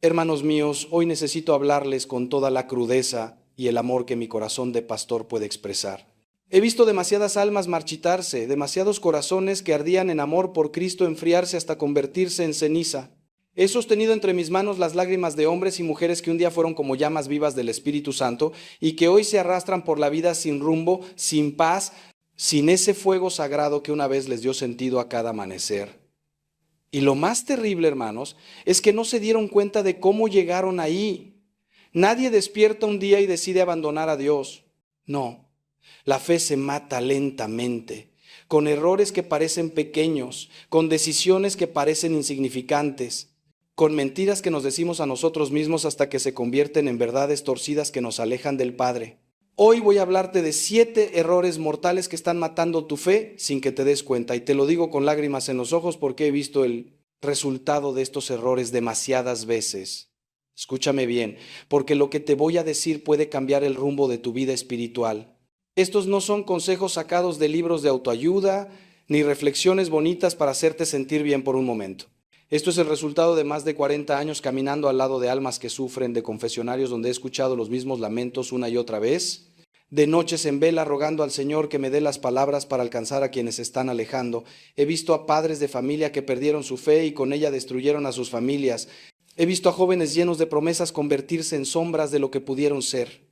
Hermanos míos, hoy necesito hablarles con toda la crudeza y el amor que mi corazón de pastor puede expresar. He visto demasiadas almas marchitarse, demasiados corazones que ardían en amor por Cristo enfriarse hasta convertirse en ceniza. He sostenido entre mis manos las lágrimas de hombres y mujeres que un día fueron como llamas vivas del Espíritu Santo y que hoy se arrastran por la vida sin rumbo, sin paz, sin ese fuego sagrado que una vez les dio sentido a cada amanecer. Y lo más terrible, hermanos, es que no se dieron cuenta de cómo llegaron ahí. Nadie despierta un día y decide abandonar a Dios. No, la fe se mata lentamente, con errores que parecen pequeños, con decisiones que parecen insignificantes, con mentiras que nos decimos a nosotros mismos hasta que se convierten en verdades torcidas que nos alejan del Padre. Hoy voy a hablarte de 7 errores mortales que están matando tu fe sin que te des cuenta. Y te lo digo con lágrimas en los ojos porque he visto el resultado de estos errores demasiadas veces. Escúchame bien, porque lo que te voy a decir puede cambiar el rumbo de tu vida espiritual. Estos no son consejos sacados de libros de autoayuda, ni reflexiones bonitas para hacerte sentir bien por un momento. Esto es el resultado de más de 40 años caminando al lado de almas que sufren, de confesionarios donde he escuchado los mismos lamentos una y otra vez, de noches en vela rogando al Señor que me dé las palabras para alcanzar a quienes se están alejando. He visto a padres de familia que perdieron su fe y con ella destruyeron a sus familias. He visto a jóvenes llenos de promesas convertirse en sombras de lo que pudieron ser.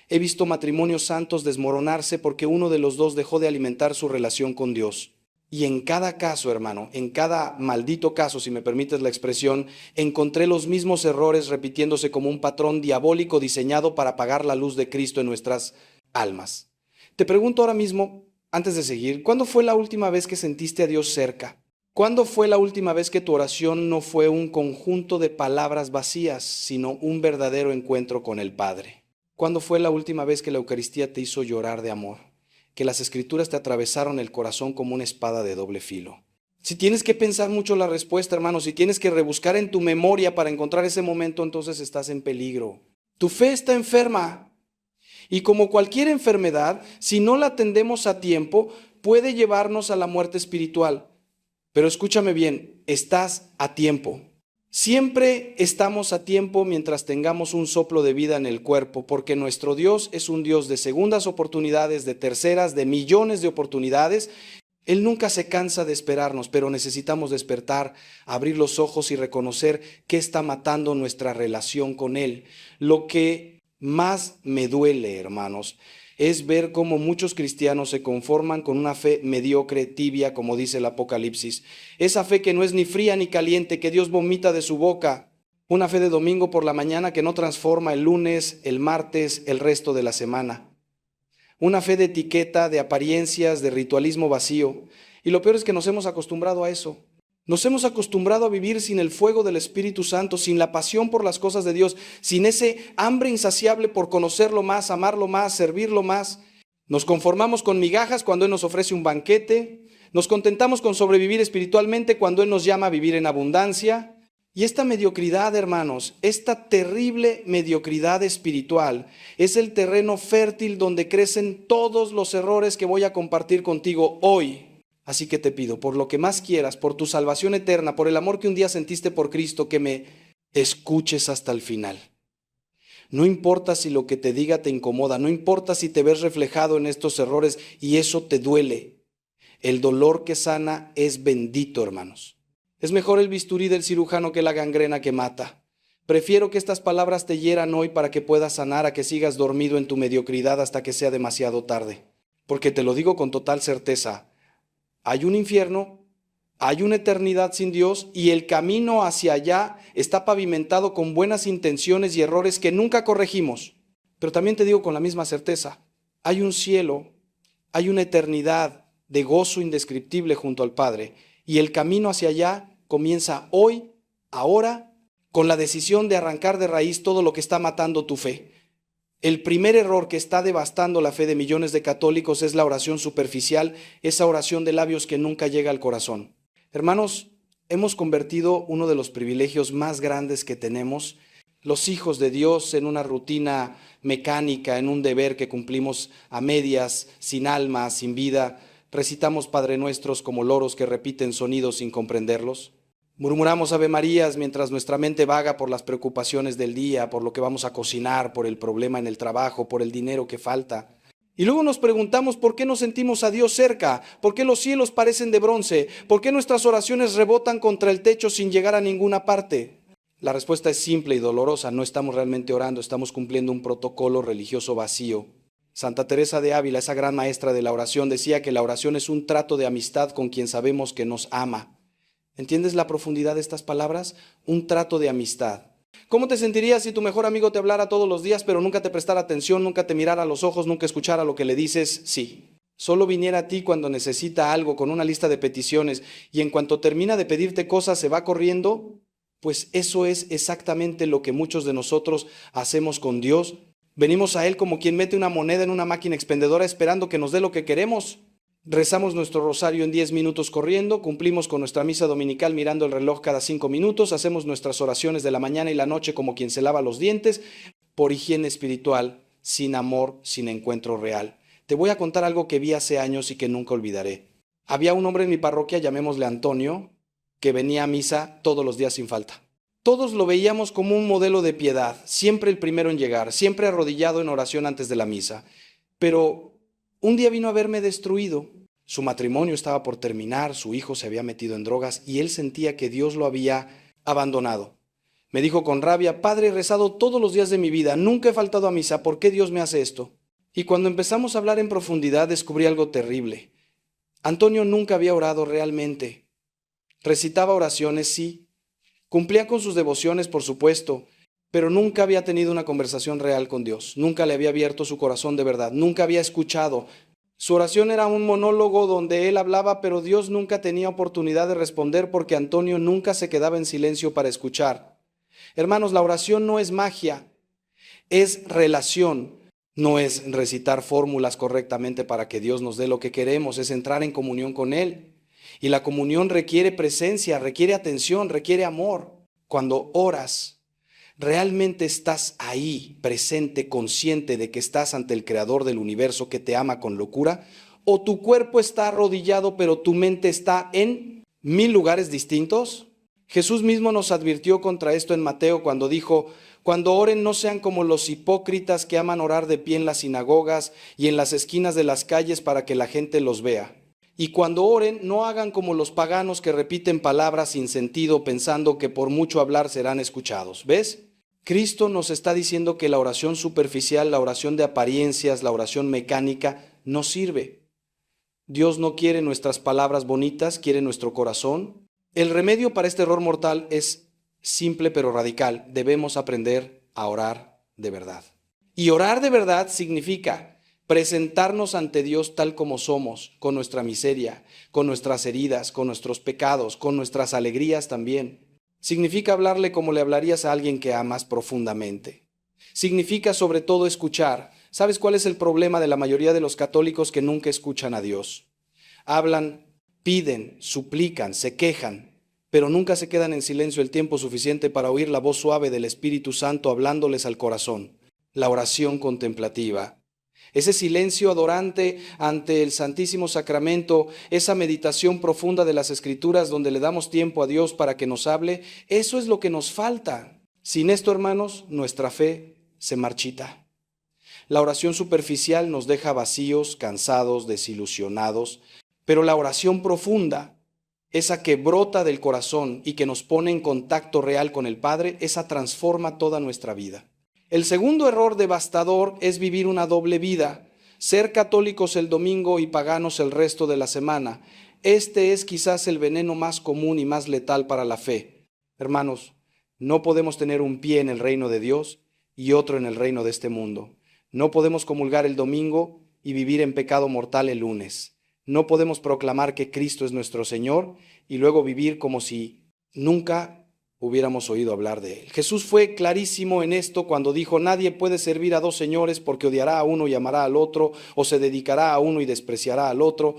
He visto matrimonios santos desmoronarse porque uno de los dos dejó de alimentar su relación con Dios. Y en cada caso, hermano, en cada maldito caso, si me permites la expresión, encontré los mismos errores repitiéndose como un patrón diabólico diseñado para apagar la luz de Cristo en nuestras almas. Te pregunto ahora mismo, antes de seguir, ¿cuándo fue la última vez que sentiste a Dios cerca? ¿Cuándo fue la última vez que tu oración no fue un conjunto de palabras vacías, sino un verdadero encuentro con el Padre? ¿Cuándo fue la última vez que la Eucaristía te hizo llorar de amor? Que las Escrituras te atravesaron el corazón como una espada de doble filo. Si tienes que pensar mucho la respuesta, hermano, si tienes que rebuscar en tu memoria para encontrar ese momento, entonces estás en peligro. Tu fe está enferma. Y como cualquier enfermedad, si no la atendemos a tiempo, puede llevarnos a la muerte espiritual. Pero escúchame bien, estás a tiempo. Siempre estamos a tiempo mientras tengamos un soplo de vida en el cuerpo, porque nuestro Dios es un Dios de segundas oportunidades, de terceras, de millones de oportunidades. Él nunca se cansa de esperarnos, pero necesitamos despertar, abrir los ojos y reconocer qué está matando nuestra relación con Él. Lo que más me duele, hermanos, es ver cómo muchos cristianos se conforman con una fe mediocre, tibia, como dice el Apocalipsis. Esa fe que no es ni fría ni caliente, que Dios vomita de su boca. Una fe de domingo por la mañana que no transforma el lunes, el martes, el resto de la semana. Una fe de etiqueta, de apariencias, de ritualismo vacío. Y lo peor es que nos hemos acostumbrado a eso. Nos hemos acostumbrado a vivir sin el fuego del Espíritu Santo, sin la pasión por las cosas de Dios, sin ese hambre insaciable por conocerlo más, amarlo más, servirlo más. Nos conformamos con migajas cuando Él nos ofrece un banquete. Nos contentamos con sobrevivir espiritualmente cuando Él nos llama a vivir en abundancia. Y esta mediocridad, hermanos, esta terrible mediocridad espiritual es el terreno fértil donde crecen todos los errores que voy a compartir contigo hoy. Así que te pido, por lo que más quieras, por tu salvación eterna, por el amor que un día sentiste por Cristo, que me escuches hasta el final. No importa si lo que te diga te incomoda, no importa si te ves reflejado en estos errores y eso te duele. El dolor que sana es bendito, hermanos. Es mejor el bisturí del cirujano que la gangrena que mata. Prefiero que estas palabras te hieran hoy para que puedas sanar a que sigas dormido en tu mediocridad hasta que sea demasiado tarde. Porque te lo digo con total certeza. Hay un infierno, hay una eternidad sin Dios y el camino hacia allá está pavimentado con buenas intenciones y errores que nunca corregimos. Pero también te digo con la misma certeza, hay un cielo, hay una eternidad de gozo indescriptible junto al Padre y el camino hacia allá comienza hoy, ahora, con la decisión de arrancar de raíz todo lo que está matando tu fe. El primer error que está devastando la fe de millones de católicos es la oración superficial, esa oración de labios que nunca llega al corazón. Hermanos, hemos convertido uno de los privilegios más grandes que tenemos, los hijos de Dios, en una rutina mecánica, en un deber que cumplimos a medias, sin alma, sin vida. Recitamos Padre Nuestros como loros que repiten sonidos sin comprenderlos. Murmuramos Ave Marías mientras nuestra mente vaga por las preocupaciones del día, por lo que vamos a cocinar, por el problema en el trabajo, por el dinero que falta. Y luego nos preguntamos por qué no sentimos a Dios cerca, por qué los cielos parecen de bronce, por qué nuestras oraciones rebotan contra el techo sin llegar a ninguna parte. La respuesta es simple y dolorosa: no estamos realmente orando, estamos cumpliendo un protocolo religioso vacío. Santa Teresa de Ávila, esa gran maestra de la oración, decía que la oración es un trato de amistad con quien sabemos que nos ama. ¿Entiendes la profundidad de estas palabras? Un trato de amistad. ¿Cómo te sentirías si tu mejor amigo te hablara todos los días, pero nunca te prestara atención, nunca te mirara a los ojos, nunca escuchara lo que le dices? Sí. Solo viniera a ti cuando necesita algo, con una lista de peticiones, y en cuanto termina de pedirte cosas se va corriendo. Pues eso es exactamente lo que muchos de nosotros hacemos con Dios. Venimos a Él como quien mete una moneda en una máquina expendedora esperando que nos dé lo que queremos. Rezamos nuestro rosario en 10 minutos corriendo, cumplimos con nuestra misa dominical mirando el reloj cada 5 minutos, hacemos nuestras oraciones de la mañana y la noche como quien se lava los dientes, por higiene espiritual, sin amor, sin encuentro real. Te voy a contar algo que vi hace años y que nunca olvidaré. Había un hombre en mi parroquia, llamémosle Antonio, que venía a misa todos los días sin falta. Todos lo veíamos como un modelo de piedad, siempre el primero en llegar, siempre arrodillado en oración antes de la misa. Pero un día vino a verme destruido. Su matrimonio estaba por terminar, su hijo se había metido en drogas y él sentía que Dios lo había abandonado. Me dijo con rabia: Padre, he rezado todos los días de mi vida, nunca he faltado a misa, ¿por qué Dios me hace esto? Y cuando empezamos a hablar en profundidad descubrí algo terrible. Antonio nunca había orado realmente. Recitaba oraciones, sí, cumplía con sus devociones, por supuesto, pero nunca había tenido una conversación real con Dios, nunca le había abierto su corazón de verdad, nunca había escuchado. Su oración era un monólogo donde él hablaba, pero Dios nunca tenía oportunidad de responder porque Antonio nunca se quedaba en silencio para escuchar. Hermanos, la oración no es magia, es relación. No es recitar fórmulas correctamente para que Dios nos dé lo que queremos, es entrar en comunión con Él. Y la comunión requiere presencia, requiere atención, requiere amor. Cuando oras, ¿realmente estás ahí, presente, consciente de que estás ante el Creador del universo que te ama con locura? ¿O tu cuerpo está arrodillado, pero tu mente está en 1000 lugares distintos? Jesús mismo nos advirtió contra esto en Mateo cuando dijo: cuando oren no sean como los hipócritas que aman orar de pie en las sinagogas y en las esquinas de las calles para que la gente los vea. Y cuando oren no hagan como los paganos que repiten palabras sin sentido pensando que por mucho hablar serán escuchados. ¿Ves? Cristo nos está diciendo que la oración superficial, la oración de apariencias, la oración mecánica, no sirve. Dios no quiere nuestras palabras bonitas, quiere nuestro corazón. El remedio para este error mortal es simple pero radical. Debemos aprender a orar de verdad. Y orar de verdad significa presentarnos ante Dios tal como somos, con nuestra miseria, con nuestras heridas, con nuestros pecados, con nuestras alegrías también. Significa hablarle como le hablarías a alguien que amas profundamente. Significa sobre todo escuchar. ¿Sabes cuál es el problema de la mayoría de los católicos? Que nunca escuchan a Dios. Hablan, piden, suplican, se quejan, pero nunca se quedan en silencio el tiempo suficiente para oír la voz suave del Espíritu Santo hablándoles al corazón. La oración contemplativa. Ese silencio adorante ante el Santísimo Sacramento, esa meditación profunda de las Escrituras donde le damos tiempo a Dios para que nos hable, eso es lo que nos falta. Sin esto, hermanos, nuestra fe se marchita. La oración superficial nos deja vacíos, cansados, desilusionados, pero la oración profunda, esa que brota del corazón y que nos pone en contacto real con el Padre, esa transforma toda nuestra vida. El segundo error devastador es vivir una doble vida, ser católicos el domingo y paganos el resto de la semana. Este es quizás el veneno más común y más letal para la fe. Hermanos, no podemos tener un pie en el reino de Dios y otro en el reino de este mundo. No podemos comulgar el domingo y vivir en pecado mortal el lunes. No podemos proclamar que Cristo es nuestro Señor y luego vivir como si nunca hubiéramos oído hablar de Él. Jesús fue clarísimo en esto cuando dijo: nadie puede servir a dos señores, porque odiará a uno y amará al otro, o se dedicará a uno y despreciará al otro.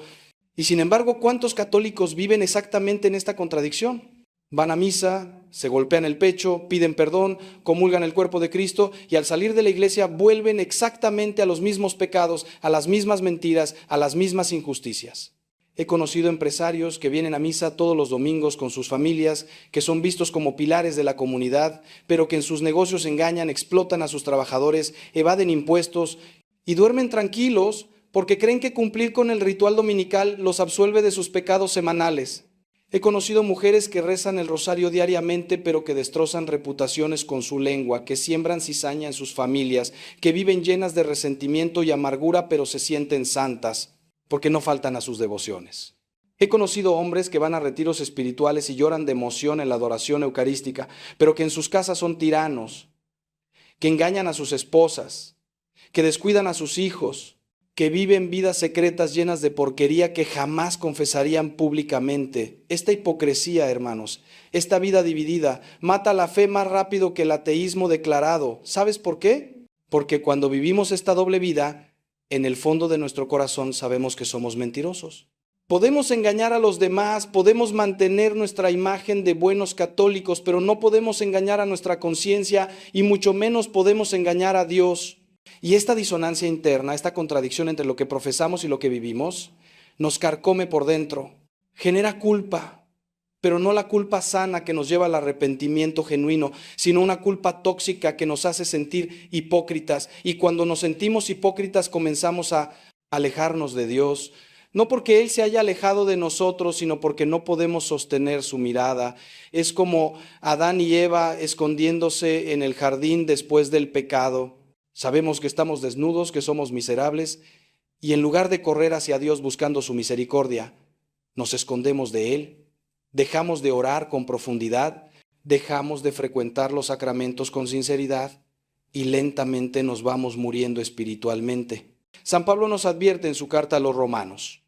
Y sin embargo, ¿cuántos católicos viven exactamente en esta contradicción? Van a misa, se golpean el pecho, piden perdón, comulgan el cuerpo de Cristo y al salir de la iglesia vuelven exactamente a los mismos pecados, a las mismas mentiras, a las mismas injusticias. He conocido empresarios que vienen a misa todos los domingos con sus familias, que son vistos como pilares de la comunidad, pero que en sus negocios engañan, explotan a sus trabajadores, evaden impuestos y duermen tranquilos porque creen que cumplir con el ritual dominical los absuelve de sus pecados semanales. He conocido mujeres que rezan el rosario diariamente, pero que destrozan reputaciones con su lengua, que siembran cizaña en sus familias, que viven llenas de resentimiento y amargura, pero se sienten santas, porque no faltan a sus devociones. He conocido hombres que van a retiros espirituales y lloran de emoción en la adoración eucarística, pero que en sus casas son tiranos, que engañan a sus esposas, que descuidan a sus hijos, que viven vidas secretas llenas de porquería que jamás confesarían públicamente. Esta hipocresía, hermanos, esta vida dividida, mata la fe más rápido que el ateísmo declarado. ¿Sabes por qué? Porque cuando vivimos esta doble vida, en el fondo de nuestro corazón sabemos que somos mentirosos. Podemos engañar a los demás, podemos mantener nuestra imagen de buenos católicos, pero no podemos engañar a nuestra conciencia y mucho menos podemos engañar a Dios. Y esta disonancia interna, esta contradicción entre lo que profesamos y lo que vivimos, nos carcome por dentro, genera culpa, pero no la culpa sana que nos lleva al arrepentimiento genuino, sino una culpa tóxica que nos hace sentir hipócritas. Y cuando nos sentimos hipócritas comenzamos a alejarnos de Dios, no porque Él se haya alejado de nosotros, sino porque no podemos sostener su mirada. Es como Adán y Eva escondiéndose en el jardín después del pecado. Sabemos que estamos desnudos, que somos miserables, y en lugar de correr hacia Dios buscando su misericordia, nos escondemos de Él, dejamos de orar con profundidad, dejamos de frecuentar los sacramentos con sinceridad y lentamente nos vamos muriendo espiritualmente. San Pablo nos advierte en su carta a los romanos: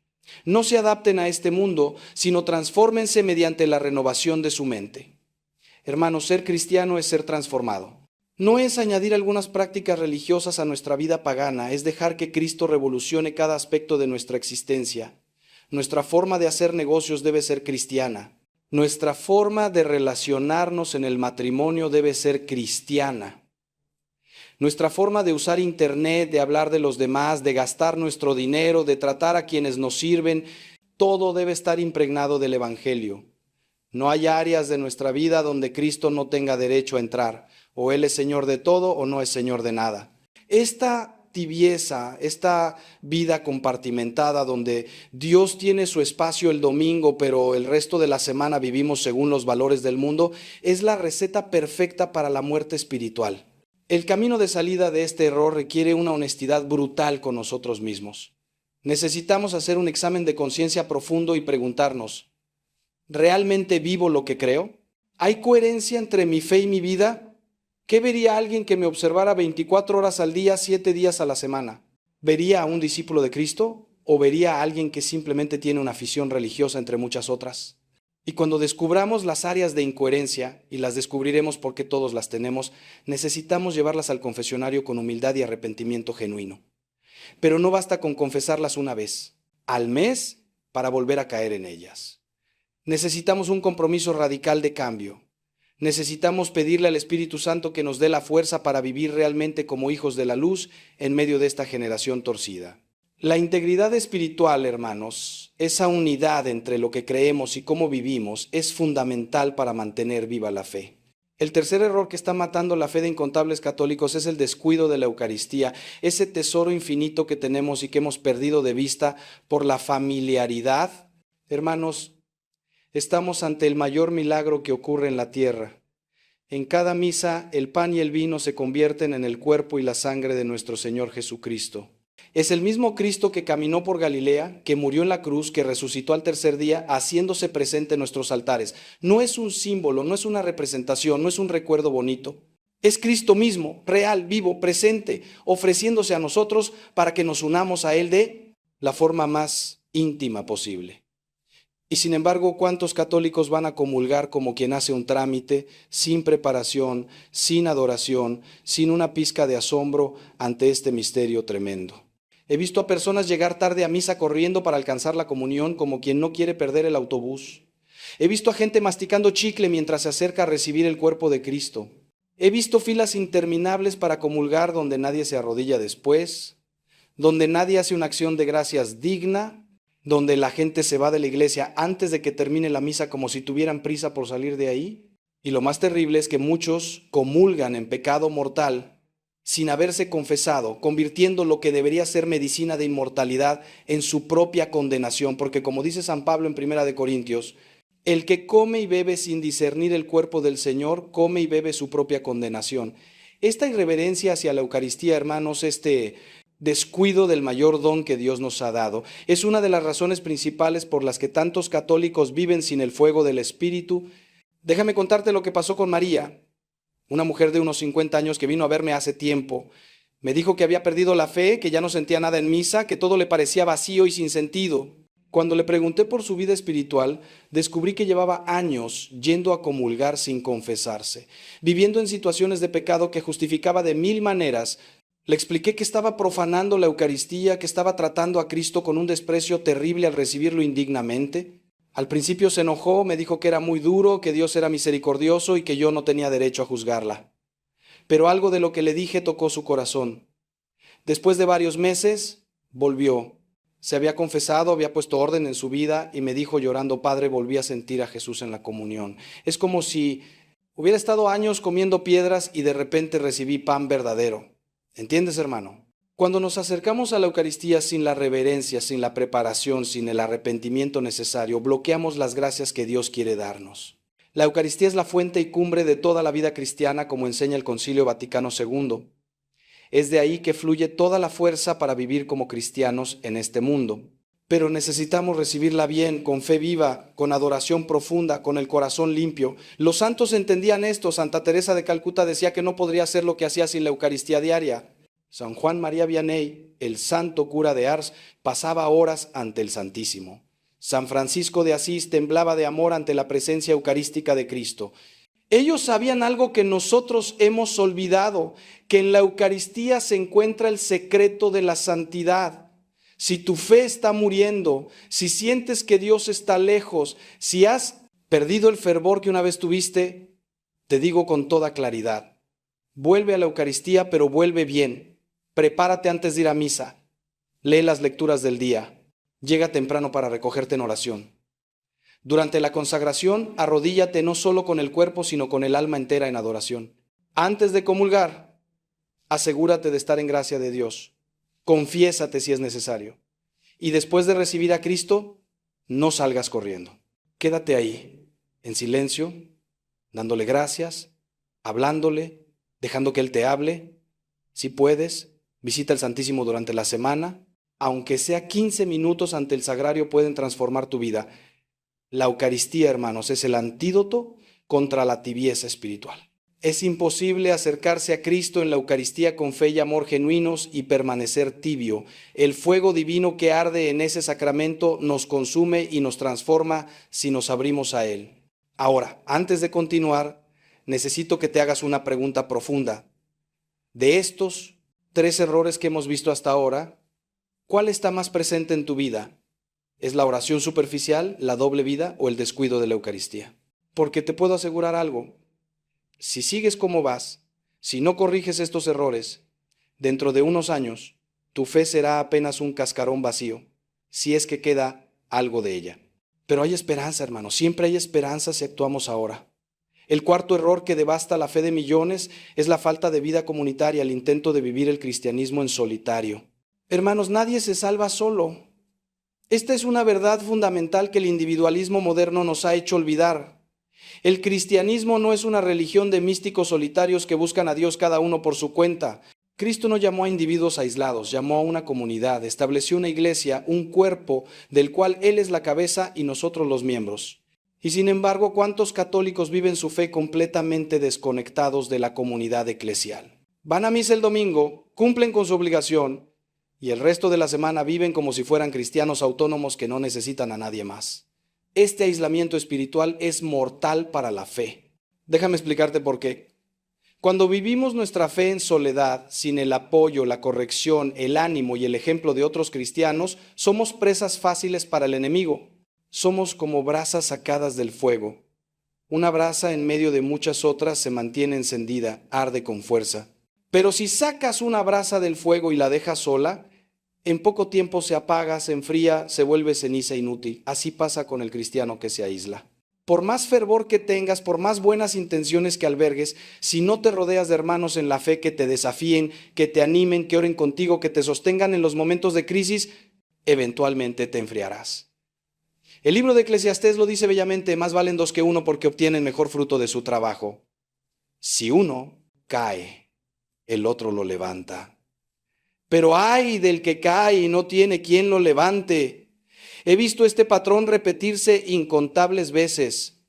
no se adapten a este mundo, sino transfórmense mediante la renovación de su mente. Hermanos, ser cristiano es ser transformado. No es añadir algunas prácticas religiosas a nuestra vida pagana, es dejar que Cristo revolucione cada aspecto de nuestra existencia. Nuestra forma de hacer negocios debe ser cristiana. Nuestra forma de relacionarnos en el matrimonio debe ser cristiana. Nuestra forma de usar internet, de hablar de los demás, de gastar nuestro dinero, de tratar a quienes nos sirven, todo debe estar impregnado del Evangelio. No hay áreas de nuestra vida donde Cristo no tenga derecho a entrar. O Él es Señor de todo o no es Señor de nada. Esta tibieza, esta vida compartimentada donde Dios tiene su espacio el domingo, pero el resto de la semana vivimos según los valores del mundo, es la receta perfecta para la muerte espiritual. El camino de salida de este error requiere una honestidad brutal con nosotros mismos. Necesitamos hacer un examen de conciencia profundo y preguntarnos: ¿realmente vivo lo que creo? ¿Hay coherencia entre mi fe y mi vida? ¿Qué vería alguien que me observara 24 horas al día, 7 días a la semana? ¿Vería a un discípulo de Cristo o vería a alguien que simplemente tiene una afición religiosa entre muchas otras? Y cuando descubramos las áreas de incoherencia, y las descubriremos porque todos las tenemos, necesitamos llevarlas al confesionario con humildad y arrepentimiento genuino. Pero no basta con confesarlas una vez, al mes, para volver a caer en ellas. Necesitamos un compromiso radical de cambio. Necesitamos pedirle al Espíritu Santo que nos dé la fuerza para vivir realmente como hijos de la luz en medio de esta generación torcida. La integridad espiritual, hermanos, esa unidad entre lo que creemos y cómo vivimos, es fundamental para mantener viva la fe. El tercer error que está matando la fe de incontables católicos es el descuido de la Eucaristía, ese tesoro infinito que tenemos y que hemos perdido de vista por la familiaridad. Hermanos, estamos ante el mayor milagro que ocurre en la tierra. En cada misa, el pan y el vino se convierten en el cuerpo y la sangre de nuestro Señor Jesucristo. Es el mismo Cristo que caminó por Galilea, que murió en la cruz, que resucitó al tercer día, haciéndose presente en nuestros altares. No es un símbolo, no es una representación, no es un recuerdo bonito. Es Cristo mismo, real, vivo, presente, ofreciéndose a nosotros para que nos unamos a Él de la forma más íntima posible. Y sin embargo, ¿cuántos católicos van a comulgar como quien hace un trámite, sin preparación, sin adoración, sin una pizca de asombro ante este misterio tremendo? He visto a personas llegar tarde a misa corriendo para alcanzar la comunión como quien no quiere perder el autobús. He visto a gente masticando chicle mientras se acerca a recibir el cuerpo de Cristo. He visto filas interminables para comulgar donde nadie se arrodilla después, donde nadie hace una acción de gracias digna, donde la gente se va de la iglesia antes de que termine la misa como si tuvieran prisa por salir de ahí. Y lo más terrible es que muchos comulgan en pecado mortal sin haberse confesado, convirtiendo lo que debería ser medicina de inmortalidad en su propia condenación, porque como dice San Pablo en 1 Corintios, el que come y bebe sin discernir el cuerpo del Señor, come y bebe su propia condenación. Esta irreverencia hacia la Eucaristía, hermanos, este descuido del mayor don que Dios nos ha dado, es una de las razones principales por las que tantos católicos viven sin el fuego del Espíritu. Déjame contarte lo que pasó con María, una mujer de unos 50 años que vino a verme hace tiempo. Me dijo que había perdido la fe, que ya no sentía nada en misa, que todo le parecía vacío y sin sentido. Cuando le pregunté por su vida espiritual, descubrí que llevaba años yendo a comulgar sin confesarse, viviendo en situaciones de pecado que justificaba de mil maneras. Le expliqué que estaba profanando la Eucaristía, que estaba tratando a Cristo con un desprecio terrible al recibirlo indignamente. Al principio se enojó, me dijo que era muy duro, que Dios era misericordioso y que yo no tenía derecho a juzgarla. Pero algo de lo que le dije tocó su corazón. Después de varios meses, volvió. Se había confesado, había puesto orden en su vida y me dijo llorando: Padre, volví a sentir a Jesús en la comunión. Es como si hubiera estado años comiendo piedras y de repente recibí pan verdadero. ¿Entiendes, hermano? Cuando nos acercamos a la Eucaristía sin la reverencia, sin la preparación, sin el arrepentimiento necesario, bloqueamos las gracias que Dios quiere darnos. La Eucaristía es la fuente y cumbre de toda la vida cristiana, como enseña el Concilio Vaticano II. Es de ahí que fluye toda la fuerza para vivir como cristianos en este mundo. Pero necesitamos recibirla bien, con fe viva, con adoración profunda, con el corazón limpio. Los santos entendían esto. Santa Teresa de Calcuta decía que no podría hacer lo que hacía sin la Eucaristía diaria. San Juan María Vianney, el santo cura de Ars, pasaba horas ante el Santísimo. San Francisco de Asís temblaba de amor ante la presencia eucarística de Cristo. Ellos sabían algo que nosotros hemos olvidado, que en la Eucaristía se encuentra el secreto de la santidad. Si tu fe está muriendo, si sientes que Dios está lejos, si has perdido el fervor que una vez tuviste, te digo con toda claridad, vuelve a la Eucaristía, pero vuelve bien. Prepárate antes de ir a misa. Lee las lecturas del día. Llega temprano para recogerte en oración. Durante la consagración, arrodíllate no solo con el cuerpo, sino con el alma entera en adoración. Antes de comulgar, asegúrate de estar en gracia de Dios. Confiésate si es necesario. Y después de recibir a Cristo, no salgas corriendo. Quédate ahí, en silencio, dándole gracias, hablándole, dejando que Él te hable. Si puedes, visita el Santísimo durante la semana. Aunque sea 15 minutos ante el sagrario, pueden transformar tu vida. La Eucaristía, hermanos, es el antídoto contra la tibieza espiritual. Es imposible acercarse a Cristo en la Eucaristía con fe y amor genuinos y permanecer tibio. El fuego divino que arde en ese sacramento nos consume y nos transforma si nos abrimos a Él. Ahora, antes de continuar, necesito que te hagas una pregunta profunda. De estos 3 errores que hemos visto hasta ahora, ¿cuál está más presente en tu vida? ¿Es la oración superficial, la doble vida o el descuido de la Eucaristía? Porque te puedo asegurar algo. Si sigues como vas, si no corriges estos errores, dentro de unos años, tu fe será apenas un cascarón vacío, si es que queda algo de ella. Pero hay esperanza, hermano, siempre hay esperanza si actuamos ahora. El cuarto error que devasta la fe de millones es la falta de vida comunitaria, el intento de vivir el cristianismo en solitario. Hermanos, nadie se salva solo. Esta es una verdad fundamental que el individualismo moderno nos ha hecho olvidar. El cristianismo no es una religión de místicos solitarios que buscan a Dios cada uno por su cuenta. Cristo no llamó a individuos aislados, llamó a una comunidad, estableció una iglesia, un cuerpo del cual Él es la cabeza y nosotros los miembros. Y sin embargo, ¿cuántos católicos viven su fe completamente desconectados de la comunidad eclesial? Van a misa el domingo, cumplen con su obligación y el resto de la semana viven como si fueran cristianos autónomos que no necesitan a nadie más. Este aislamiento espiritual es mortal para la fe. Déjame explicarte por qué. Cuando vivimos nuestra fe en soledad, sin el apoyo, la corrección, el ánimo y el ejemplo de otros cristianos, somos presas fáciles para el enemigo. Somos como brasas sacadas del fuego. Una brasa en medio de muchas otras se mantiene encendida, arde con fuerza. Pero si sacas una brasa del fuego y la dejas sola, en poco tiempo se apaga, se enfría, se vuelve ceniza inútil. Así pasa con el cristiano que se aísla. Por más fervor que tengas, por más buenas intenciones que albergues, si no te rodeas de hermanos en la fe que te desafíen, que te animen, que oren contigo, que te sostengan en los momentos de crisis, eventualmente te enfriarás. El libro de Eclesiastés lo dice bellamente: más valen dos que uno porque obtienen mejor fruto de su trabajo. Si uno cae, el otro lo levanta. Pero ay del que cae y no tiene quien lo levante. He visto este patrón repetirse incontables veces.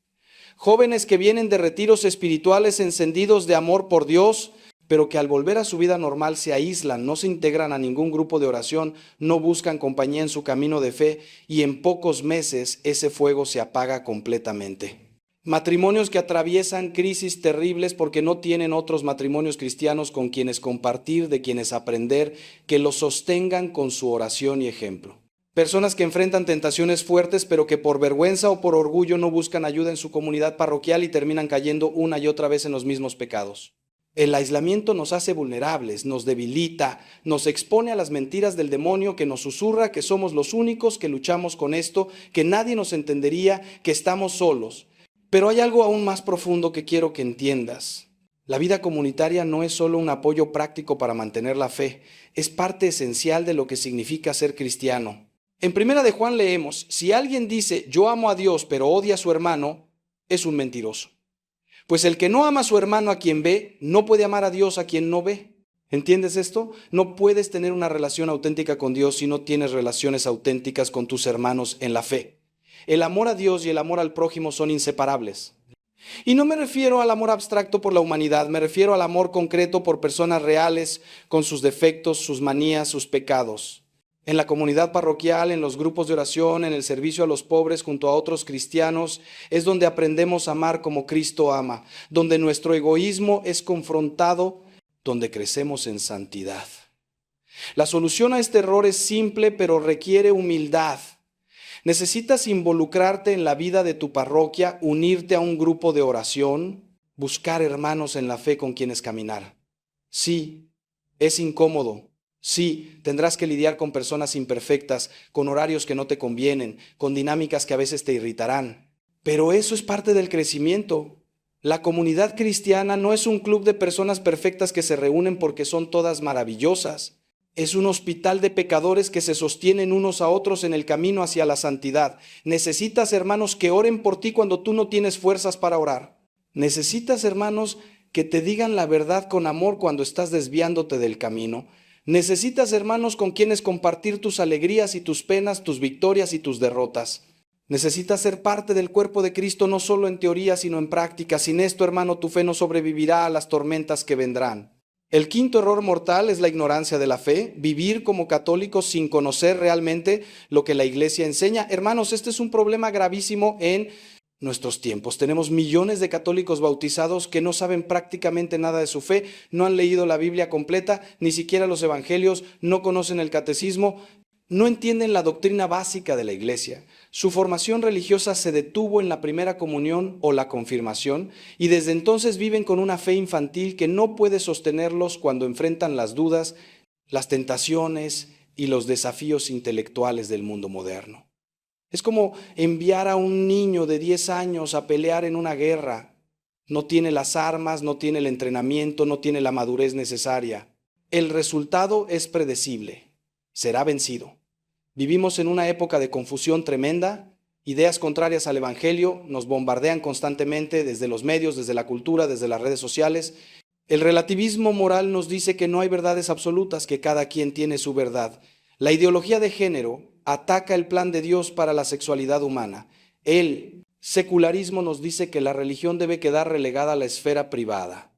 Jóvenes que vienen de retiros espirituales encendidos de amor por Dios, pero que al volver a su vida normal se aíslan, no se integran a ningún grupo de oración, no buscan compañía en su camino de fe, y en pocos meses ese fuego se apaga completamente. Matrimonios que atraviesan crisis terribles porque no tienen otros matrimonios cristianos con quienes compartir, de quienes aprender, que los sostengan con su oración y ejemplo. Personas que enfrentan tentaciones fuertes, pero que por vergüenza o por orgullo no buscan ayuda en su comunidad parroquial y terminan cayendo una y otra vez en los mismos pecados. El aislamiento nos hace vulnerables, nos debilita, nos expone a las mentiras del demonio que nos susurra que somos los únicos que luchamos con esto, que nadie nos entendería, que estamos solos. Pero hay algo aún más profundo que quiero que entiendas. La vida comunitaria no es solo un apoyo práctico para mantener la fe, es parte esencial de lo que significa ser cristiano. En Primera de Juan leemos: si alguien dice yo amo a Dios pero odia a su hermano, es un mentiroso. Pues el que no ama a su hermano a quien ve, no puede amar a Dios a quien no ve. ¿Entiendes esto? No puedes tener una relación auténtica con Dios si no tienes relaciones auténticas con tus hermanos en la fe. El amor a Dios y el amor al prójimo son inseparables. Y no me refiero al amor abstracto por la humanidad, me refiero al amor concreto por personas reales, con sus defectos, sus manías, sus pecados. En la comunidad parroquial, en los grupos de oración, en el servicio a los pobres junto a otros cristianos, es donde aprendemos a amar como Cristo ama, donde nuestro egoísmo es confrontado, donde crecemos en santidad. La solución a este error es simple, pero requiere humildad. Necesitas involucrarte en la vida de tu parroquia, unirte a un grupo de oración, buscar hermanos en la fe con quienes caminar. Sí, es incómodo. Sí, tendrás que lidiar con personas imperfectas, con horarios que no te convienen, con dinámicas que a veces te irritarán. Pero eso es parte del crecimiento. La comunidad cristiana no es un club de personas perfectas que se reúnen porque son todas maravillosas. Es un hospital de pecadores que se sostienen unos a otros en el camino hacia la santidad. Necesitas hermanos que oren por ti cuando tú no tienes fuerzas para orar. Necesitas hermanos que te digan la verdad con amor cuando estás desviándote del camino. Necesitas hermanos con quienes compartir tus alegrías y tus penas, tus victorias y tus derrotas. Necesitas ser parte del cuerpo de Cristo no solo en teoría sino en práctica. Sin esto, hermano, tu fe no sobrevivirá a las tormentas que vendrán. El quinto error mortal es la ignorancia de la fe, vivir como católicos sin conocer realmente lo que la Iglesia enseña. Hermanos, este es un problema gravísimo en nuestros tiempos. Tenemos millones de católicos bautizados que no saben prácticamente nada de su fe, no han leído la Biblia completa, ni siquiera los evangelios, no conocen el catecismo, no entienden la doctrina básica de la Iglesia. Su formación religiosa se detuvo en la primera comunión o la confirmación y desde entonces viven con una fe infantil que no puede sostenerlos cuando enfrentan las dudas, las tentaciones y los desafíos intelectuales del mundo moderno. Es como enviar a un niño de 10 años a pelear en una guerra. No tiene las armas, no tiene el entrenamiento, no tiene la madurez necesaria. El resultado es predecible. Será vencido. Vivimos en una época de confusión tremenda. Ideas contrarias al Evangelio nos bombardean constantemente desde los medios, desde la cultura, desde las redes sociales. El relativismo moral nos dice que no hay verdades absolutas, que cada quien tiene su verdad. La ideología de género ataca el plan de Dios para la sexualidad humana. El secularismo nos dice que la religión debe quedar relegada a la esfera privada.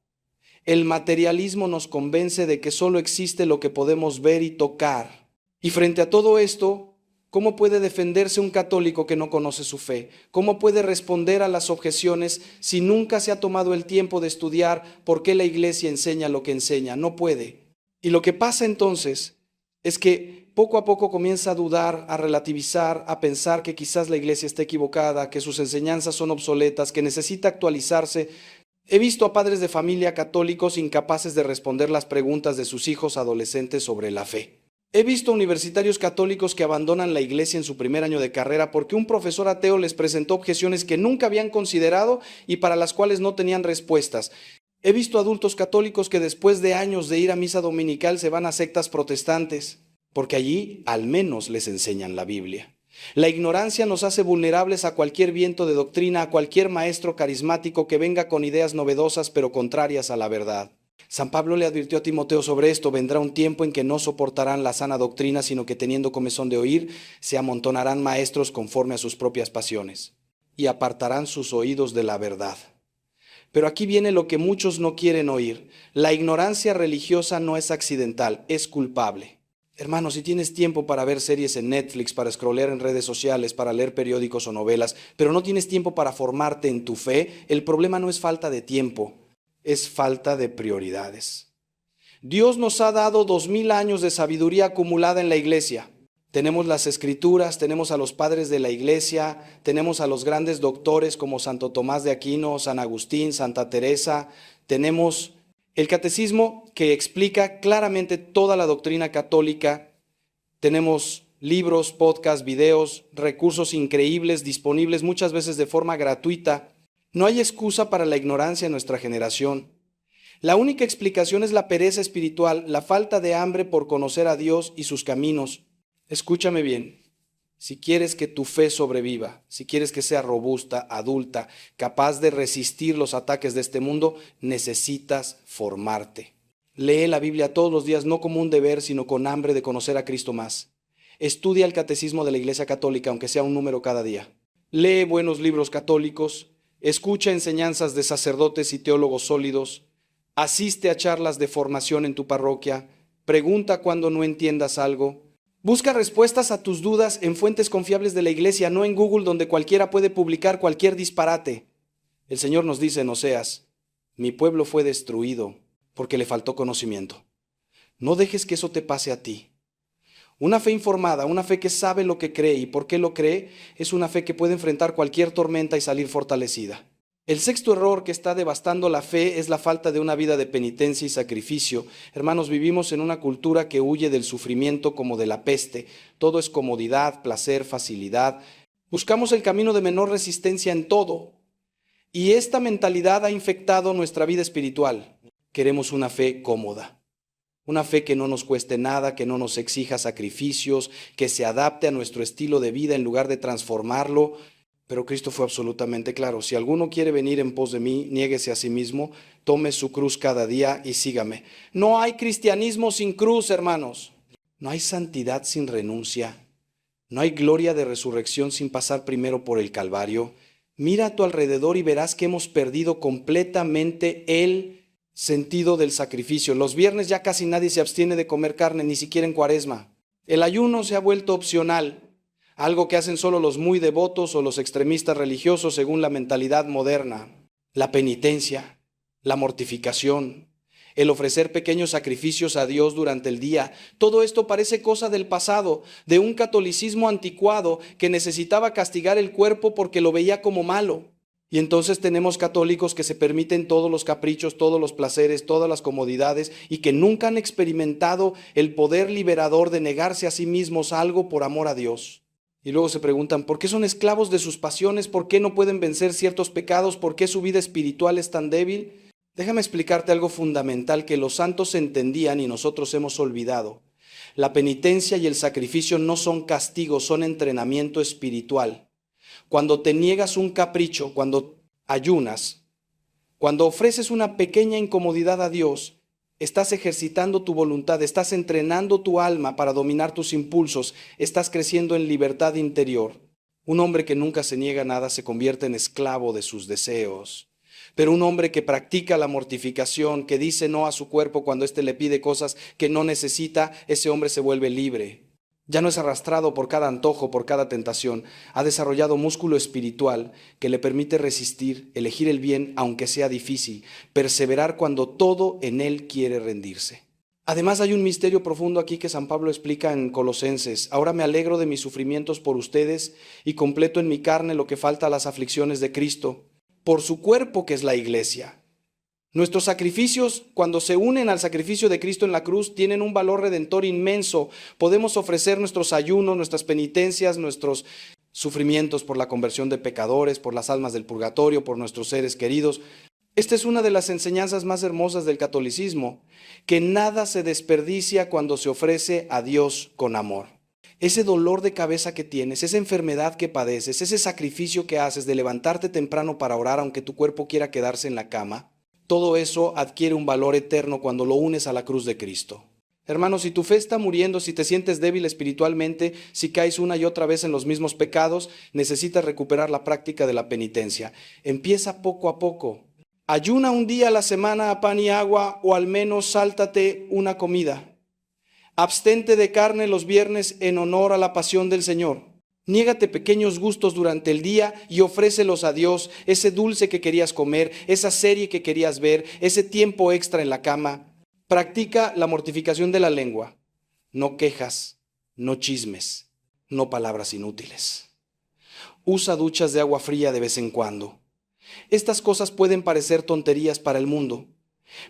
El materialismo nos convence de que solo existe lo que podemos ver y tocar. Y frente a todo esto, ¿cómo puede defenderse un católico que no conoce su fe? ¿Cómo puede responder a las objeciones si nunca se ha tomado el tiempo de estudiar por qué la Iglesia enseña lo que enseña? No puede. Y lo que pasa entonces es que poco a poco comienza a dudar, a relativizar, a pensar que quizás la Iglesia está equivocada, que sus enseñanzas son obsoletas, que necesita actualizarse. He visto a padres de familia católicos incapaces de responder las preguntas de sus hijos adolescentes sobre la fe. He visto universitarios católicos que abandonan la iglesia en su primer año de carrera porque un profesor ateo les presentó objeciones que nunca habían considerado y para las cuales no tenían respuestas. He visto adultos católicos que después de años de ir a misa dominical se van a sectas protestantes, porque allí al menos les enseñan la Biblia. La ignorancia nos hace vulnerables a cualquier viento de doctrina, a cualquier maestro carismático que venga con ideas novedosas pero contrarias a la verdad. San Pablo le advirtió a Timoteo sobre esto: vendrá un tiempo en que no soportarán la sana doctrina, sino que teniendo comezón de oír, se amontonarán maestros conforme a sus propias pasiones, y apartarán sus oídos de la verdad. Pero aquí viene lo que muchos no quieren oír: la ignorancia religiosa no es accidental, es culpable. Hermano, si tienes tiempo para ver series en Netflix, para scrollear en redes sociales, para leer periódicos o novelas, pero no tienes tiempo para formarte en tu fe, el problema no es falta de tiempo, es falta de prioridades. Dios nos ha dado 2000 años de sabiduría acumulada en la iglesia. Tenemos las escrituras, tenemos a los padres de la iglesia, tenemos a los grandes doctores como Santo Tomás de Aquino, San Agustín, Santa Teresa, tenemos el catecismo que explica claramente toda la doctrina católica, tenemos libros, podcasts, videos, recursos increíbles disponibles muchas veces de forma gratuita. No hay excusa para la ignorancia en nuestra generación. La única explicación es la pereza espiritual, la falta de hambre por conocer a Dios y sus caminos. Escúchame bien, si quieres que tu fe sobreviva, si quieres que sea robusta, adulta, capaz de resistir los ataques de este mundo, necesitas formarte. Lee la Biblia todos los días, no como un deber, sino con hambre de conocer a Cristo más. Estudia el catecismo de la Iglesia Católica, aunque sea un número cada día. Lee buenos libros católicos. Escucha enseñanzas de sacerdotes y teólogos sólidos. Asiste a charlas de formación en tu parroquia. Pregunta cuando no entiendas algo. Busca respuestas a tus dudas en fuentes confiables de la iglesia, no en Google, donde cualquiera puede publicar cualquier disparate. El Señor nos dice en Oseas: mi pueblo fue destruido porque le faltó conocimiento. No dejes que eso te pase a ti. Una fe informada, una fe que sabe lo que cree y por qué lo cree, es una fe que puede enfrentar cualquier tormenta y salir fortalecida. El sexto error que está devastando la fe es la falta de una vida de penitencia y sacrificio. Hermanos, vivimos en una cultura que huye del sufrimiento como de la peste. Todo es comodidad, placer, facilidad. Buscamos el camino de menor resistencia en todo. Y esta mentalidad ha infectado nuestra vida espiritual. Queremos una fe cómoda. Una fe que no nos cueste nada, que no nos exija sacrificios, que se adapte a nuestro estilo de vida en lugar de transformarlo. Pero Cristo fue absolutamente claro: si alguno quiere venir en pos de mí, niéguese a sí mismo, tome su cruz cada día y sígame. No hay cristianismo sin cruz, hermanos. No hay santidad sin renuncia. No hay gloria de resurrección sin pasar primero por el Calvario. Mira a tu alrededor y verás que hemos perdido completamente el sentido del sacrificio. Los viernes ya casi nadie se abstiene de comer carne, ni siquiera en Cuaresma. El ayuno se ha vuelto opcional, algo que hacen solo los muy devotos o los extremistas religiosos según la mentalidad moderna. La penitencia, la mortificación, el ofrecer pequeños sacrificios a Dios durante el día, todo esto parece cosa del pasado, de un catolicismo anticuado que necesitaba castigar el cuerpo porque lo veía como malo. Y entonces tenemos católicos que se permiten todos los caprichos, todos los placeres, todas las comodidades y que nunca han experimentado el poder liberador de negarse a sí mismos algo por amor a Dios. Y luego se preguntan: ¿por qué son esclavos de sus pasiones? ¿Por qué no pueden vencer ciertos pecados? ¿Por qué su vida espiritual es tan débil? Déjame explicarte algo fundamental que los santos entendían y nosotros hemos olvidado. La penitencia y el sacrificio no son castigos, son entrenamiento espiritual. Cuando te niegas un capricho, cuando ayunas, cuando ofreces una pequeña incomodidad a Dios, estás ejercitando tu voluntad, estás entrenando tu alma para dominar tus impulsos, estás creciendo en libertad interior. Un hombre que nunca se niega a nada se convierte en esclavo de sus deseos. Pero un hombre que practica la mortificación, que dice no a su cuerpo cuando éste le pide cosas que no necesita, ese hombre se vuelve libre. Ya no es arrastrado por cada antojo, por cada tentación. Ha desarrollado músculo espiritual que le permite resistir, elegir el bien aunque sea difícil, perseverar cuando todo en él quiere rendirse. Además hay un misterio profundo aquí que San Pablo explica en Colosenses. Ahora me alegro de mis sufrimientos por ustedes y completo en mi carne lo que falta a las aflicciones de Cristo, por su cuerpo que es la iglesia. Nuestros sacrificios, cuando se unen al sacrificio de Cristo en la cruz, tienen un valor redentor inmenso. Podemos ofrecer nuestros ayunos, nuestras penitencias, nuestros sufrimientos por la conversión de pecadores, por las almas del purgatorio, por nuestros seres queridos. Esta es una de las enseñanzas más hermosas del catolicismo, que nada se desperdicia cuando se ofrece a Dios con amor. Ese dolor de cabeza que tienes, esa enfermedad que padeces, ese sacrificio que haces de levantarte temprano para orar aunque tu cuerpo quiera quedarse en la cama, todo eso adquiere un valor eterno cuando lo unes a la cruz de Cristo. Hermanos, si tu fe está muriendo, si te sientes débil espiritualmente, si caes una y otra vez en los mismos pecados, necesitas recuperar la práctica de la penitencia. Empieza poco a poco. Ayuna un día a la semana a pan y agua, o al menos sáltate una comida. Abstente de carne los viernes en honor a la pasión del Señor. Niégate pequeños gustos durante el día y ofrécelos a Dios, ese dulce que querías comer, esa serie que querías ver, ese tiempo extra en la cama. Practica la mortificación de la lengua. No quejas, no chismes, no palabras inútiles. Usa duchas de agua fría de vez en cuando. Estas cosas pueden parecer tonterías para el mundo,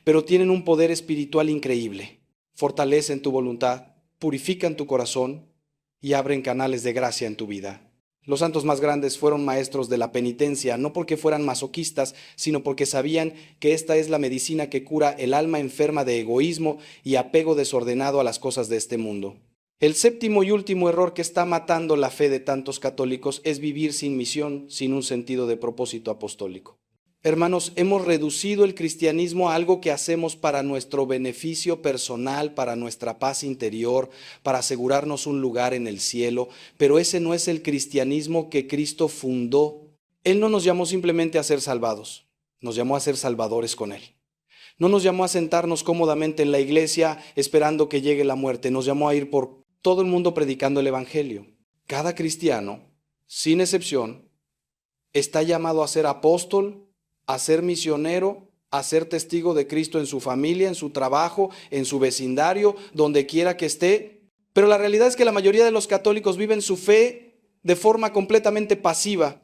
pero tienen un poder espiritual increíble. Fortalecen tu voluntad, purifican tu corazón y abren canales de gracia en tu vida. Los santos más grandes fueron maestros de la penitencia, no porque fueran masoquistas, sino porque sabían que esta es la medicina que cura el alma enferma de egoísmo y apego desordenado a las cosas de este mundo. El séptimo y último error que está matando la fe de tantos católicos es vivir sin misión, sin un sentido de propósito apostólico. Hermanos, hemos reducido el cristianismo a algo que hacemos para nuestro beneficio personal, para nuestra paz interior, para asegurarnos un lugar en el cielo, pero ese no es el cristianismo que Cristo fundó. Él no nos llamó simplemente a ser salvados, nos llamó a ser salvadores con Él. No nos llamó a sentarnos cómodamente en la iglesia esperando que llegue la muerte, nos llamó a ir por todo el mundo predicando el Evangelio. Cada cristiano, sin excepción, está llamado a ser apóstol, a ser misionero, a ser testigo de Cristo en su familia, en su trabajo, en su vecindario, donde quiera que esté. Pero la realidad es que la mayoría de los católicos viven su fe de forma completamente pasiva.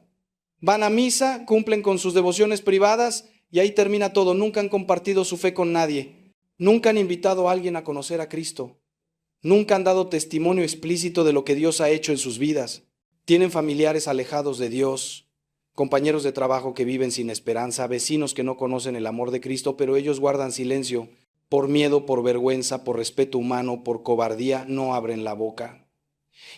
Van a misa, cumplen con sus devociones privadas y ahí termina todo. Nunca han compartido su fe con nadie. Nunca han invitado a alguien a conocer a Cristo. Nunca han dado testimonio explícito de lo que Dios ha hecho en sus vidas. Tienen familiares alejados de Dios, compañeros de trabajo que viven sin esperanza, vecinos que no conocen el amor de Cristo, pero ellos guardan silencio. Por miedo, por vergüenza, por respeto humano, por cobardía, no abren la boca.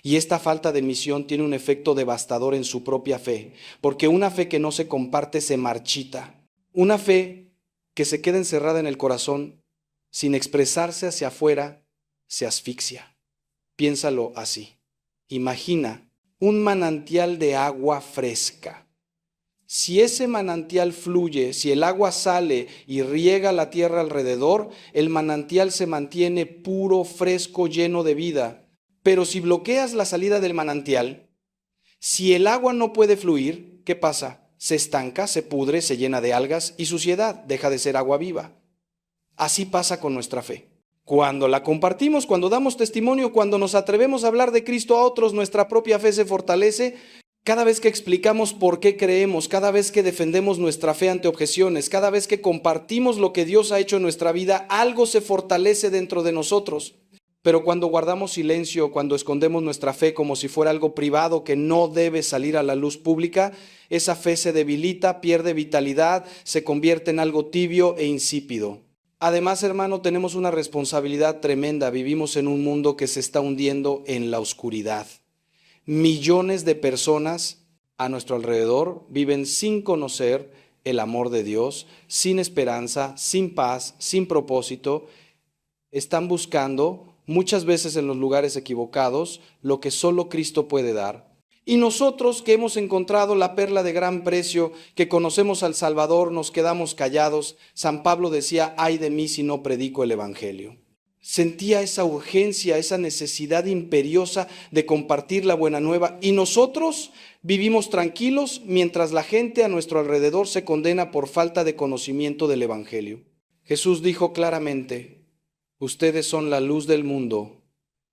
Y esta falta de misión tiene un efecto devastador en su propia fe, porque una fe que no se comparte se marchita. Una fe que se queda encerrada en el corazón, sin expresarse hacia afuera, se asfixia. Piénsalo así. Imagina un manantial de agua fresca. Si ese manantial fluye, si el agua sale y riega la tierra alrededor, el manantial se mantiene puro, fresco, lleno de vida. Pero si bloqueas la salida del manantial, si el agua no puede fluir, ¿qué pasa? Se estanca, se pudre, se llena de algas y suciedad, deja de ser agua viva. Así pasa con nuestra fe. Cuando la compartimos, cuando damos testimonio, cuando nos atrevemos a hablar de Cristo a otros, nuestra propia fe se fortalece. Cada vez que explicamos por qué creemos, cada vez que defendemos nuestra fe ante objeciones, cada vez que compartimos lo que Dios ha hecho en nuestra vida, algo se fortalece dentro de nosotros. Pero cuando guardamos silencio, cuando escondemos nuestra fe como si fuera algo privado que no debe salir a la luz pública, esa fe se debilita, pierde vitalidad, se convierte en algo tibio e insípido. Además, hermano, tenemos una responsabilidad tremenda. Vivimos en un mundo que se está hundiendo en la oscuridad. Millones de personas a nuestro alrededor viven sin conocer el amor de Dios, sin esperanza, sin paz, sin propósito. Están buscando, muchas veces en los lugares equivocados, lo que solo Cristo puede dar. Y nosotros que hemos encontrado la perla de gran precio, que conocemos al Salvador, nos quedamos callados. San Pablo decía, ay de mí si no predico el Evangelio. Sentía esa urgencia, esa necesidad imperiosa de compartir la buena nueva. Y nosotros vivimos tranquilos mientras la gente a nuestro alrededor se condena por falta de conocimiento del Evangelio. Jesús dijo claramente, ustedes son la luz del mundo.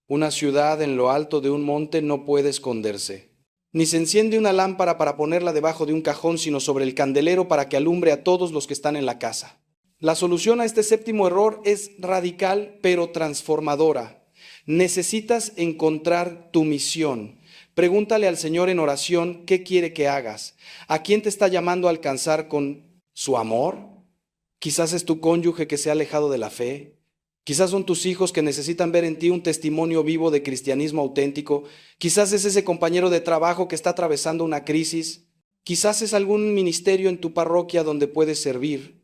Una ciudad en lo alto de un monte no puede esconderse. Ni se enciende una lámpara para ponerla debajo de un cajón, sino sobre el candelero para que alumbre a todos los que están en la casa. La solución a este séptimo error es radical pero transformadora. Necesitas encontrar tu misión. Pregúntale al Señor en oración qué quiere que hagas. ¿A quién te está llamando a alcanzar con su amor? Quizás es tu cónyuge que se ha alejado de la fe. Quizás son tus hijos que necesitan ver en ti un testimonio vivo de cristianismo auténtico. Quizás es ese compañero de trabajo que está atravesando una crisis. Quizás es algún ministerio en tu parroquia donde puedes servir.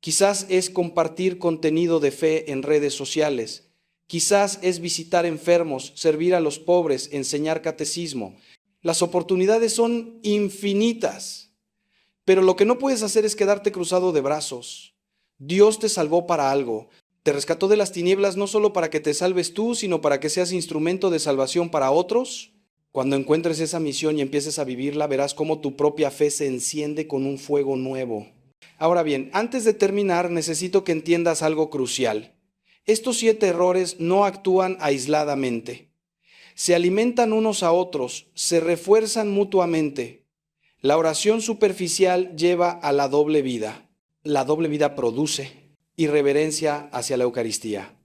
Quizás es compartir contenido de fe en redes sociales. Quizás es visitar enfermos, servir a los pobres, enseñar catecismo. Las oportunidades son infinitas, pero lo que no puedes hacer es quedarte cruzado de brazos. Dios te salvó para algo. Te rescató de las tinieblas no solo para que te salves tú, sino para que seas instrumento de salvación para otros. Cuando encuentres esa misión y empieces a vivirla, verás cómo tu propia fe se enciende con un fuego nuevo. Ahora bien, antes de terminar, necesito que entiendas algo crucial. Estos 7 errores no actúan aisladamente. Se alimentan unos a otros, se refuerzan mutuamente. La oración superficial lleva a la doble vida. La doble vida produce irreverencia hacia la Eucaristía.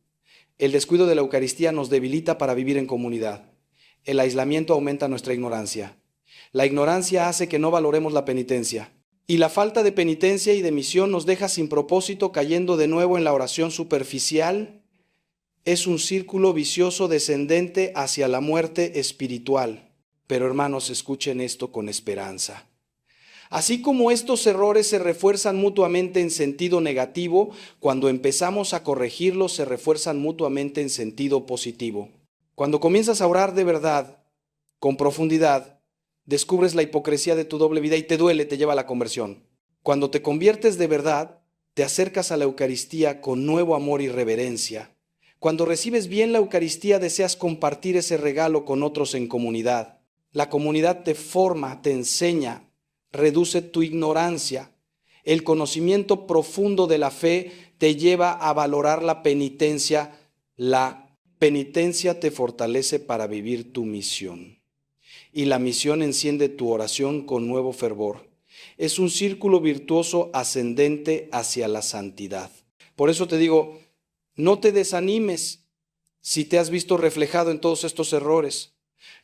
El descuido de la Eucaristía nos debilita para vivir en comunidad. El aislamiento aumenta nuestra ignorancia. La ignorancia hace que no valoremos la penitencia. Y la falta de penitencia y de misión nos deja sin propósito, cayendo de nuevo en la oración superficial. Es un círculo vicioso descendente hacia la muerte espiritual. Pero hermanos, escuchen esto con esperanza. Así como estos errores se refuerzan mutuamente en sentido negativo, cuando empezamos a corregirlos se refuerzan mutuamente en sentido positivo. Cuando comienzas a orar de verdad, con profundidad, descubres la hipocresía de tu doble vida y te duele, te lleva a la conversión. Cuando te conviertes de verdad, te acercas a la Eucaristía con nuevo amor y reverencia. Cuando recibes bien la Eucaristía, deseas compartir ese regalo con otros en comunidad. La comunidad te forma, te enseña, reduce tu ignorancia. El conocimiento profundo de la fe te lleva a valorar la penitencia. La penitencia te fortalece para vivir tu misión. Y la misión enciende tu oración con nuevo fervor. Es un círculo virtuoso ascendente hacia la santidad. Por eso te digo, no te desanimes si te has visto reflejado en todos estos errores.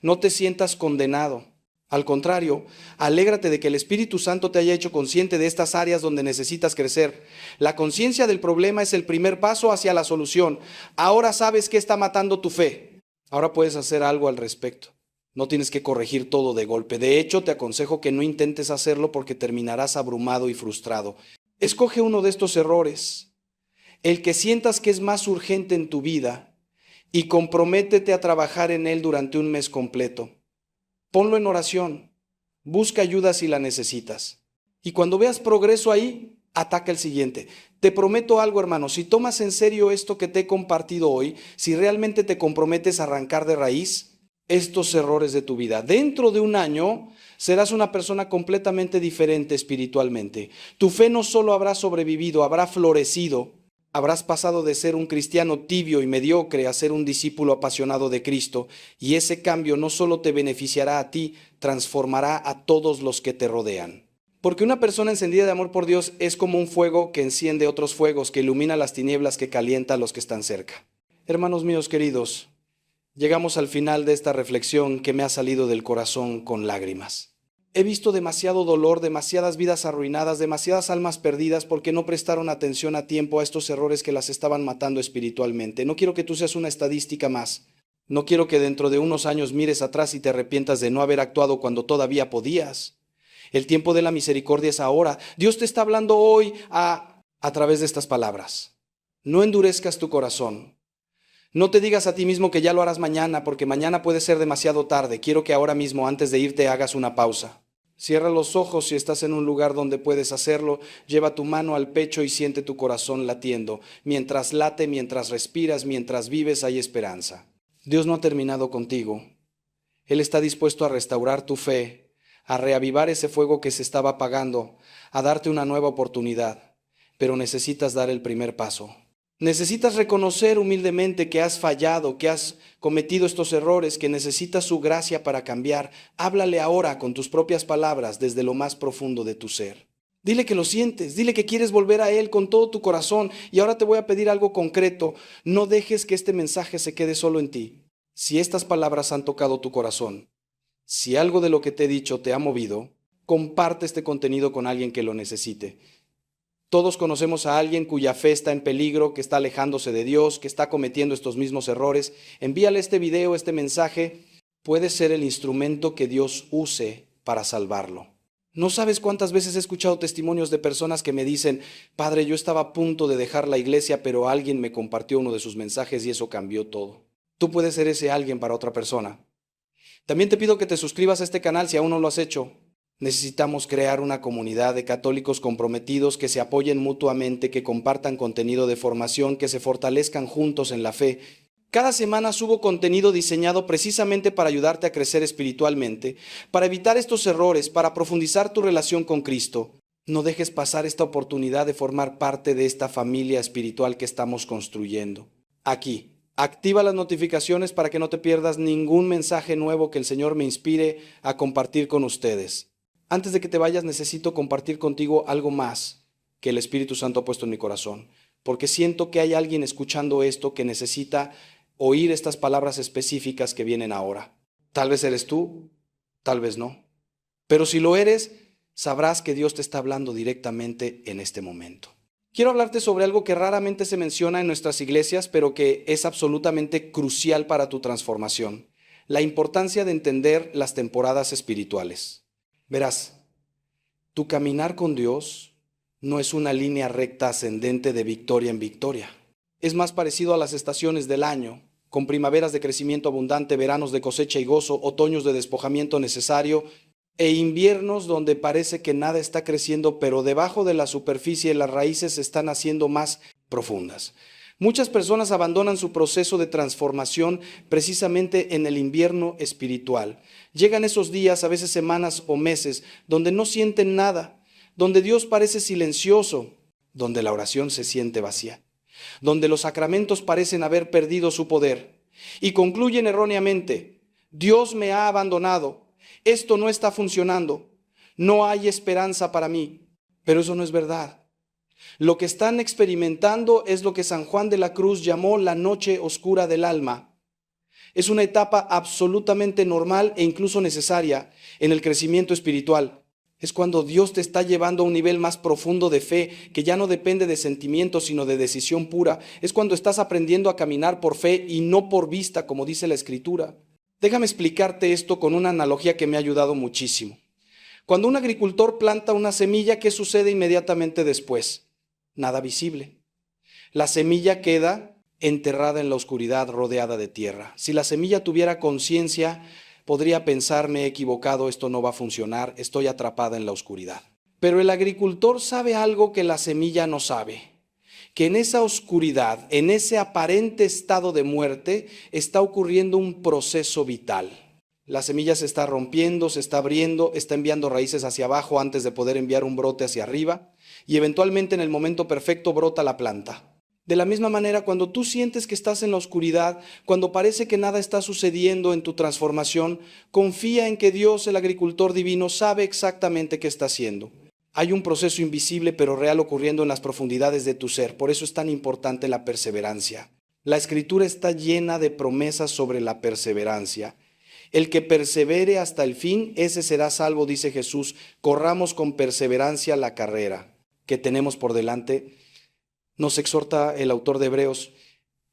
No te sientas condenado. Al contrario, alégrate de que el Espíritu Santo te haya hecho consciente de estas áreas donde necesitas crecer. La conciencia del problema es el primer paso hacia la solución. Ahora sabes qué está matando tu fe. Ahora puedes hacer algo al respecto. No tienes que corregir todo de golpe. De hecho, te aconsejo que no intentes hacerlo porque terminarás abrumado y frustrado. Escoge uno de estos errores, el que sientas que es más urgente en tu vida, y comprométete a trabajar en él durante un mes completo. Ponlo en oración, busca ayuda si la necesitas. Y cuando veas progreso ahí, ataca el siguiente. Te prometo algo, hermano, si tomas en serio esto que te he compartido hoy, si realmente te comprometes a arrancar de raíz estos errores de tu vida, dentro de un año serás una persona completamente diferente espiritualmente. Tu fe no solo habrá sobrevivido, habrá florecido. Habrás pasado de ser un cristiano tibio y mediocre a ser un discípulo apasionado de Cristo, y ese cambio no solo te beneficiará a ti, transformará a todos los que te rodean. Porque una persona encendida de amor por Dios es como un fuego que enciende otros fuegos, que ilumina las tinieblas, que calienta a los que están cerca. Hermanos míos queridos, llegamos al final de esta reflexión que me ha salido del corazón con lágrimas. He visto demasiado dolor, demasiadas vidas arruinadas, demasiadas almas perdidas porque no prestaron atención a tiempo a estos errores que las estaban matando espiritualmente. No quiero que tú seas una estadística más. No quiero que dentro de unos años mires atrás y te arrepientas de no haber actuado cuando todavía podías. El tiempo de la misericordia es ahora. Dios te está hablando hoy a través de estas palabras. No endurezcas tu corazón. No te digas a ti mismo que ya lo harás mañana, porque mañana puede ser demasiado tarde. Quiero que ahora mismo, antes de irte, hagas una pausa. Cierra los ojos si estás en un lugar donde puedes hacerlo. Lleva tu mano al pecho y siente tu corazón latiendo. Mientras late, mientras respiras, mientras vives, hay esperanza. Dios no ha terminado contigo. Él está dispuesto a restaurar tu fe, a reavivar ese fuego que se estaba apagando, a darte una nueva oportunidad. Pero necesitas dar el primer paso. Necesitas reconocer humildemente que has fallado, que has cometido estos errores, que necesitas su gracia para cambiar. Háblale ahora con tus propias palabras desde lo más profundo de tu ser. Dile que lo sientes, dile que quieres volver a Él con todo tu corazón. Y ahora te voy a pedir algo concreto. No dejes que este mensaje se quede solo en ti. Si estas palabras han tocado tu corazón, si algo de lo que te he dicho te ha movido, comparte este contenido con alguien que lo necesite. Todos conocemos a alguien cuya fe está en peligro, que está alejándose de Dios, que está cometiendo estos mismos errores. Envíale este video, este mensaje. Puede ser el instrumento que Dios use para salvarlo. No sabes cuántas veces he escuchado testimonios de personas que me dicen: Padre, yo estaba a punto de dejar la iglesia, pero alguien me compartió uno de sus mensajes y eso cambió todo. Tú puedes ser ese alguien para otra persona. También te pido que te suscribas a este canal si aún no lo has hecho. Necesitamos crear una comunidad de católicos comprometidos que se apoyen mutuamente, que compartan contenido de formación, que se fortalezcan juntos en la fe. Cada semana subo contenido diseñado precisamente para ayudarte a crecer espiritualmente, para evitar estos errores, para profundizar tu relación con Cristo. No dejes pasar esta oportunidad de formar parte de esta familia espiritual que estamos construyendo. Aquí, activa las notificaciones para que no te pierdas ningún mensaje nuevo que el Señor me inspire a compartir con ustedes. Antes de que te vayas, necesito compartir contigo algo más que el Espíritu Santo ha puesto en mi corazón, porque siento que hay alguien escuchando esto que necesita oír estas palabras específicas que vienen ahora. Tal vez eres tú, tal vez no. Pero si lo eres, sabrás que Dios te está hablando directamente en este momento. Quiero hablarte sobre algo que raramente se menciona en nuestras iglesias, pero que es absolutamente crucial para tu transformación: la importancia de entender las temporadas espirituales. Verás, tu caminar con Dios no es una línea recta ascendente de victoria en victoria. Es más parecido a las estaciones del año, con primaveras de crecimiento abundante, veranos de cosecha y gozo, otoños de despojamiento necesario e inviernos donde parece que nada está creciendo, pero debajo de la superficie las raíces se están haciendo más profundas. Muchas personas abandonan su proceso de transformación precisamente en el invierno espiritual. Llegan esos días, a veces semanas o meses, donde no sienten nada, donde Dios parece silencioso, donde la oración se siente vacía, donde los sacramentos parecen haber perdido su poder, y concluyen erróneamente: Dios me ha abandonado, esto no está funcionando, no hay esperanza para mí. Pero eso no es verdad. Lo que están experimentando es lo que San Juan de la Cruz llamó la noche oscura del alma. Es una etapa absolutamente normal e incluso necesaria en el crecimiento espiritual. Es cuando Dios te está llevando a un nivel más profundo de fe, que ya no depende de sentimientos, sino de decisión pura. Es cuando estás aprendiendo a caminar por fe y no por vista, como dice la Escritura. Déjame explicarte esto con una analogía que me ha ayudado muchísimo. Cuando un agricultor planta una semilla, ¿qué sucede inmediatamente después? Nada visible. La semilla queda enterrada en la oscuridad, rodeada de tierra. Si la semilla tuviera conciencia, podría pensar: me he equivocado, esto no va a funcionar, estoy atrapada en la oscuridad. Pero el agricultor sabe algo que la semilla no sabe: que en esa oscuridad, en ese aparente estado de muerte, está ocurriendo un proceso vital. La semilla se está rompiendo, se está abriendo, está enviando raíces hacia abajo antes de poder enviar un brote hacia arriba, y eventualmente en el momento perfecto brota la planta. De la misma manera, cuando tú sientes que estás en la oscuridad, cuando parece que nada está sucediendo en tu transformación, confía en que Dios, el agricultor divino, sabe exactamente qué está haciendo. Hay un proceso invisible pero real ocurriendo en las profundidades de tu ser. Por eso es tan importante la perseverancia. La Escritura está llena de promesas sobre la perseverancia. El que persevere hasta el fin, ese será salvo, dice Jesús. Corramos con perseverancia la carrera que tenemos por delante. Nos exhorta el autor de Hebreos: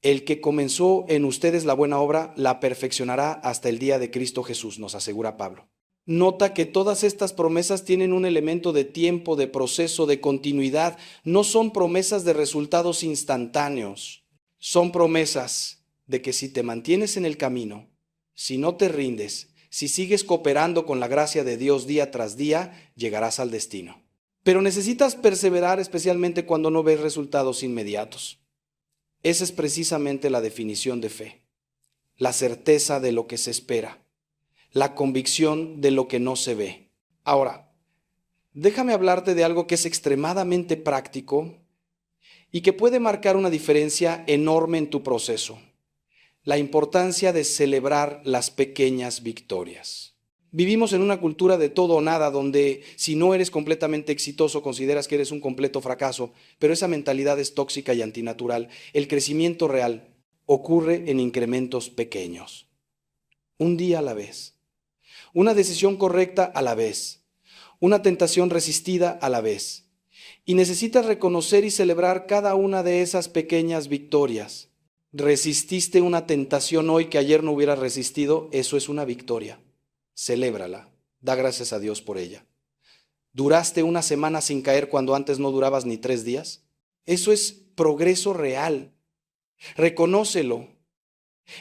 el que comenzó en ustedes la buena obra, la perfeccionará hasta el día de Cristo Jesús, nos asegura Pablo. Nota que todas estas promesas tienen un elemento de tiempo, de proceso, de continuidad. No son promesas de resultados instantáneos. Son promesas de que si te mantienes en el camino, si no te rindes, si sigues cooperando con la gracia de Dios día tras día, llegarás al destino. Pero necesitas perseverar, especialmente cuando no ves resultados inmediatos. Esa es precisamente la definición de fe: la certeza de lo que se espera, la convicción de lo que no se ve. Ahora, déjame hablarte de algo que es extremadamente práctico y que puede marcar una diferencia enorme en tu proceso: la importancia de celebrar las pequeñas victorias. Vivimos en una cultura de todo o nada, donde si no eres completamente exitoso, consideras que eres un completo fracaso, pero esa mentalidad es tóxica y antinatural. El crecimiento real ocurre en incrementos pequeños, un día a la vez, una decisión correcta a la vez, una tentación resistida a la vez. Y necesitas reconocer y celebrar cada una de esas pequeñas victorias. Resististe una tentación hoy que ayer no hubieras resistido, eso es una victoria. Celébrala, da gracias a Dios por ella. ¿Duraste una semana sin caer cuando antes no durabas ni 3 días? Eso es progreso real. Reconócelo.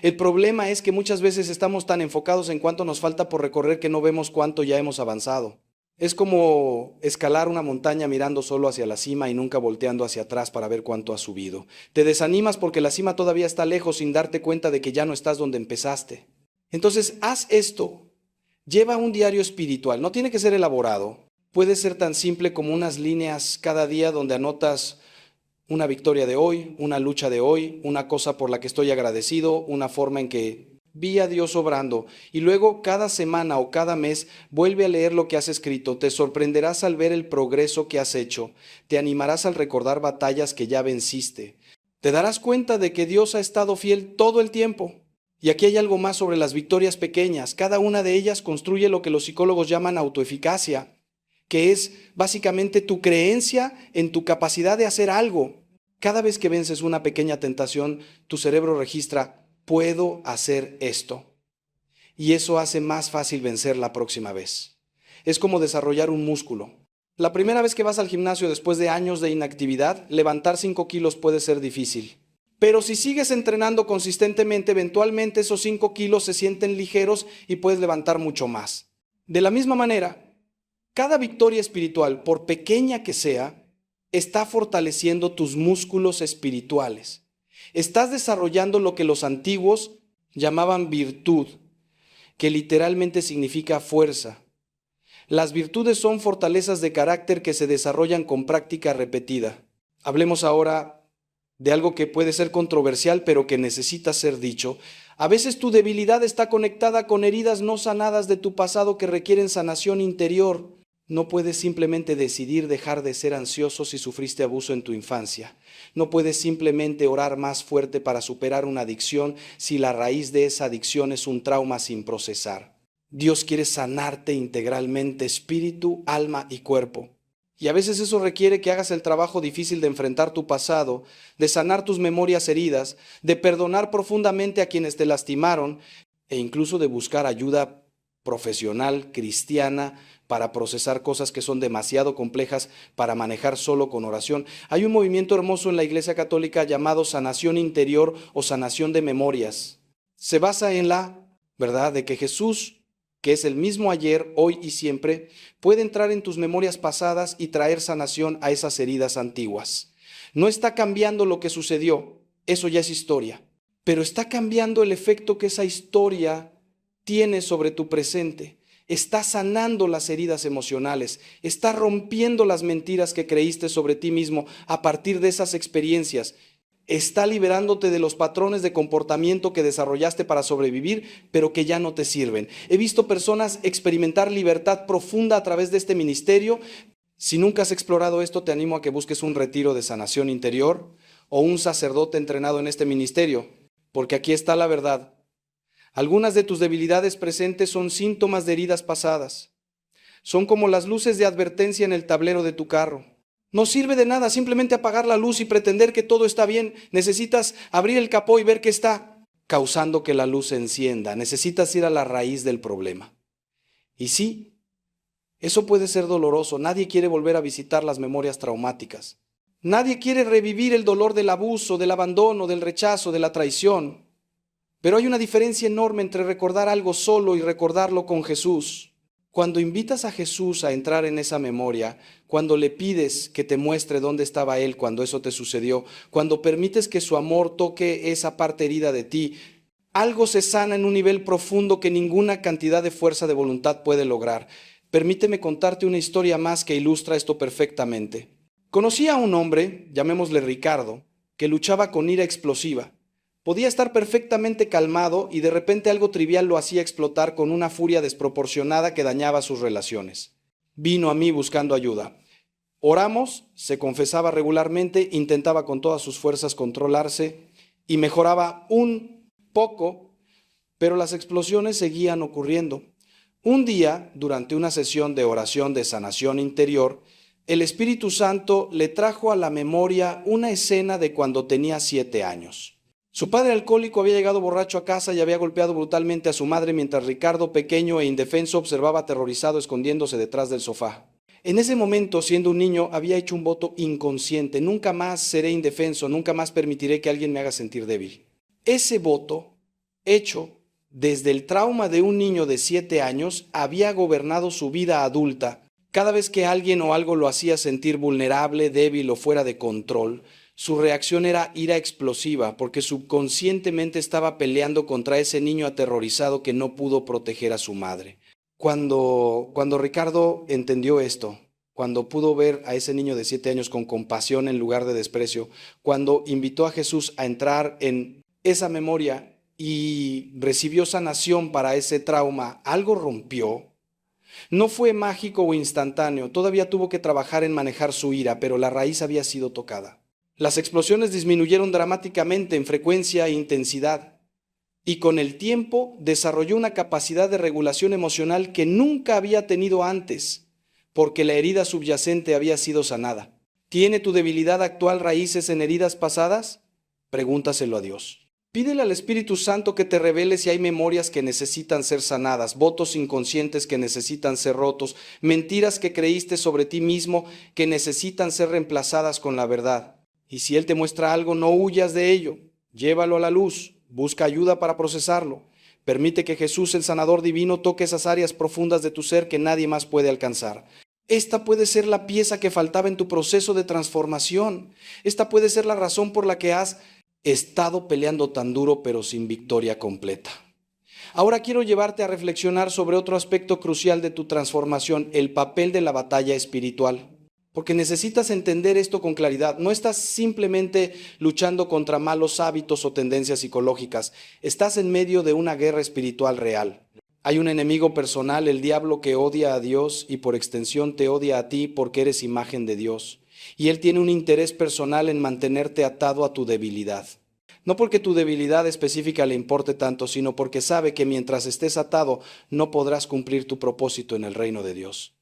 El problema es que muchas veces estamos tan enfocados en cuánto nos falta por recorrer que no vemos cuánto ya hemos avanzado. Es como escalar una montaña mirando solo hacia la cima y nunca volteando hacia atrás para ver cuánto has subido. Te desanimas porque la cima todavía está lejos sin darte cuenta de que ya no estás donde empezaste. Entonces, haz esto. Lleva un diario espiritual. No tiene que ser elaborado. Puede ser tan simple como unas líneas cada día donde anotas una victoria de hoy, una lucha de hoy, una cosa por la que estoy agradecido, una forma en que vi a Dios obrando, y luego cada semana o cada mes vuelve a leer lo que has escrito. Te sorprenderás al ver el progreso que has hecho, te animarás al recordar batallas que ya venciste, te darás cuenta de que Dios ha estado fiel todo el tiempo. Y aquí hay algo más sobre las victorias pequeñas. Cada una de ellas construye lo que los psicólogos llaman autoeficacia, que es básicamente tu creencia en tu capacidad de hacer algo. Cada vez que vences una pequeña tentación, tu cerebro registra: puedo hacer esto. Y eso hace más fácil vencer la próxima vez. Es como desarrollar un músculo. La primera vez que vas al gimnasio después de años de inactividad, levantar 5 kilos puede ser difícil. Pero si sigues entrenando consistentemente, eventualmente esos 5 kilos se sienten ligeros y puedes levantar mucho más. De la misma manera, cada victoria espiritual, por pequeña que sea, está fortaleciendo tus músculos espirituales. Estás desarrollando lo que los antiguos llamaban virtud, que literalmente significa fuerza. Las virtudes son fortalezas de carácter que se desarrollan con práctica repetida. Hablemos ahora de algo que puede ser controversial, pero que necesita ser dicho. A veces tu debilidad está conectada con heridas no sanadas de tu pasado que requieren sanación interior. No puedes simplemente decidir dejar de ser ansioso si sufriste abuso en tu infancia. No puedes simplemente orar más fuerte para superar una adicción si la raíz de esa adicción es un trauma sin procesar. Dios quiere sanarte integralmente, espíritu, alma y cuerpo. Y a veces eso requiere que hagas el trabajo difícil de enfrentar tu pasado, de sanar tus memorias heridas, de perdonar profundamente a quienes te lastimaron e incluso de buscar ayuda profesional, cristiana, para procesar cosas que son demasiado complejas para manejar solo con oración. Hay un movimiento hermoso en la Iglesia Católica llamado sanación interior o sanación de memorias. Se basa en la verdad de que Jesús, que es el mismo ayer, hoy y siempre, puede entrar en tus memorias pasadas y traer sanación a esas heridas antiguas. No está cambiando lo que sucedió, eso ya es historia, pero está cambiando el efecto que esa historia tiene sobre tu presente. Está sanando las heridas emocionales, está rompiendo las mentiras que creíste sobre ti mismo a partir de esas experiencias. Está liberándote de los patrones de comportamiento que desarrollaste para sobrevivir, pero que ya no te sirven. He visto personas experimentar libertad profunda a través de este ministerio. Si nunca has explorado esto, te animo a que busques un retiro de sanación interior o un sacerdote entrenado en este ministerio, porque aquí está la verdad. Algunas de tus debilidades presentes son síntomas de heridas pasadas. Son como las luces de advertencia en el tablero de tu carro. No sirve de nada simplemente apagar la luz y pretender que todo está bien. Necesitas abrir el capó y ver qué está causando que la luz se encienda. Necesitas ir a la raíz del problema. Y sí, eso puede ser doloroso. Nadie quiere volver a visitar las memorias traumáticas. Nadie quiere revivir el dolor del abuso, del abandono, del rechazo, de la traición. Pero hay una diferencia enorme entre recordar algo solo y recordarlo con Jesús. Cuando invitas a Jesús a entrar en esa memoria, cuando le pides que te muestre dónde estaba Él cuando eso te sucedió, cuando permites que su amor toque esa parte herida de ti, algo se sana en un nivel profundo que ninguna cantidad de fuerza de voluntad puede lograr. Permíteme contarte una historia más que ilustra esto perfectamente. Conocí a un hombre, llamémosle Ricardo, que luchaba con ira explosiva. Podía estar perfectamente calmado y de repente algo trivial lo hacía explotar con una furia desproporcionada que dañaba sus relaciones. Vino a mí buscando ayuda. Oramos, se confesaba regularmente, intentaba con todas sus fuerzas controlarse y mejoraba un poco, pero las explosiones seguían ocurriendo. Un día, durante una sesión de oración de sanación interior, el Espíritu Santo le trajo a la memoria una escena de cuando tenía 7 años. Su padre alcohólico había llegado borracho a casa y había golpeado brutalmente a su madre mientras Ricardo, pequeño e indefenso, observaba aterrorizado escondiéndose detrás del sofá. En ese momento, siendo un niño, había hecho un voto inconsciente: nunca más seré indefenso, nunca más permitiré que alguien me haga sentir débil. Ese voto, hecho desde el trauma de un niño de 7 años, había gobernado su vida adulta. Cada vez que alguien o algo lo hacía sentir vulnerable, débil o fuera de control, su reacción era ira explosiva, porque subconscientemente estaba peleando contra ese niño aterrorizado que no pudo proteger a su madre. Cuando Ricardo entendió esto, cuando pudo ver a ese niño de 7 años con compasión en lugar de desprecio, cuando invitó a Jesús a entrar en esa memoria y recibió sanación para ese trauma, algo rompió. No fue mágico o instantáneo, todavía tuvo que trabajar en manejar su ira, pero la raíz había sido tocada. Las explosiones disminuyeron dramáticamente en frecuencia e intensidad, y con el tiempo desarrolló una capacidad de regulación emocional que nunca había tenido antes, porque la herida subyacente había sido sanada. ¿Tiene tu debilidad actual raíces en heridas pasadas? Pregúntaselo a Dios. Pídele al Espíritu Santo que te revele si hay memorias que necesitan ser sanadas, votos inconscientes que necesitan ser rotos, mentiras que creíste sobre ti mismo que necesitan ser reemplazadas con la verdad. Y si Él te muestra algo, no huyas de ello, llévalo a la luz, busca ayuda para procesarlo. Permite que Jesús, el sanador divino, toque esas áreas profundas de tu ser que nadie más puede alcanzar. Esta puede ser la pieza que faltaba en tu proceso de transformación. Esta puede ser la razón por la que has estado peleando tan duro pero sin victoria completa. Ahora quiero llevarte a reflexionar sobre otro aspecto crucial de tu transformación: el papel de la batalla espiritual. Porque necesitas entender esto con claridad. No estás simplemente luchando contra malos hábitos o tendencias psicológicas. Estás en medio de una guerra espiritual real. Hay un enemigo personal, el diablo, que odia a Dios y por extensión te odia a ti porque eres imagen de Dios. Y él tiene un interés personal en mantenerte atado a tu debilidad. No porque tu debilidad específica le importe tanto, sino porque sabe que mientras estés atado no podrás cumplir tu propósito en el reino de Dios.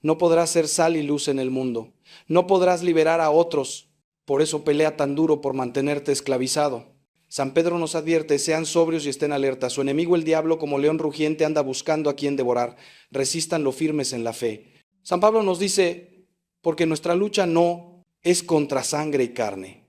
No podrás ser sal y luz en el mundo. No podrás liberar a otros. Por eso pelea tan duro por mantenerte esclavizado. San Pedro nos advierte: sean sobrios y estén alerta. Su enemigo el diablo, como león rugiente, anda buscando a quien devorar. Resístanlo firmes en la fe. San Pablo nos dice: porque nuestra lucha no es contra sangre y carne,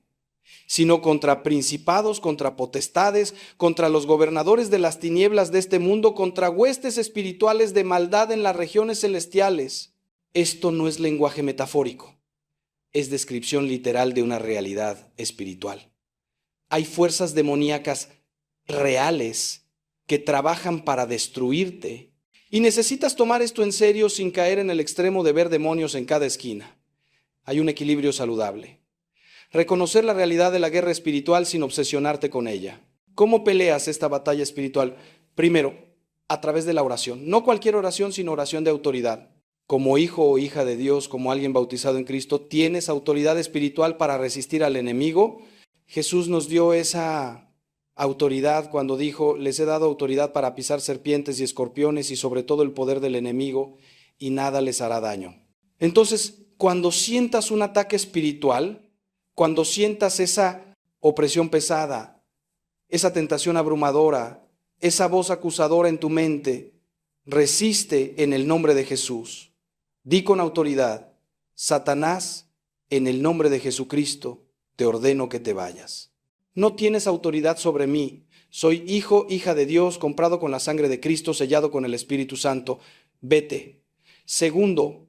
sino contra principados, contra potestades, contra los gobernadores de las tinieblas de este mundo, contra huestes espirituales de maldad en las regiones celestiales. Esto no es lenguaje metafórico, es descripción literal de una realidad espiritual. Hay fuerzas demoníacas reales que trabajan para destruirte, y necesitas tomar esto en serio sin caer en el extremo de ver demonios en cada esquina. Hay un equilibrio saludable. Reconocer la realidad de la guerra espiritual sin obsesionarte con ella. ¿Cómo peleas esta batalla espiritual? Primero, a través de la oración. No cualquier oración, sino oración de autoridad. Como hijo o hija de Dios, como alguien bautizado en Cristo, tienes autoridad espiritual para resistir al enemigo. Jesús nos dio esa autoridad cuando dijo: les he dado autoridad para pisar serpientes y escorpiones y sobre todo el poder del enemigo, y nada les hará daño. Entonces, cuando sientas un ataque espiritual, cuando sientas esa opresión pesada, esa tentación abrumadora, esa voz acusadora en tu mente, resiste en el nombre de Jesús. Di con autoridad: Satanás, en el nombre de Jesucristo, te ordeno que te vayas. No tienes autoridad sobre mí. Soy hijo, hija de Dios, comprado con la sangre de Cristo, sellado con el Espíritu Santo. Vete. Segundo,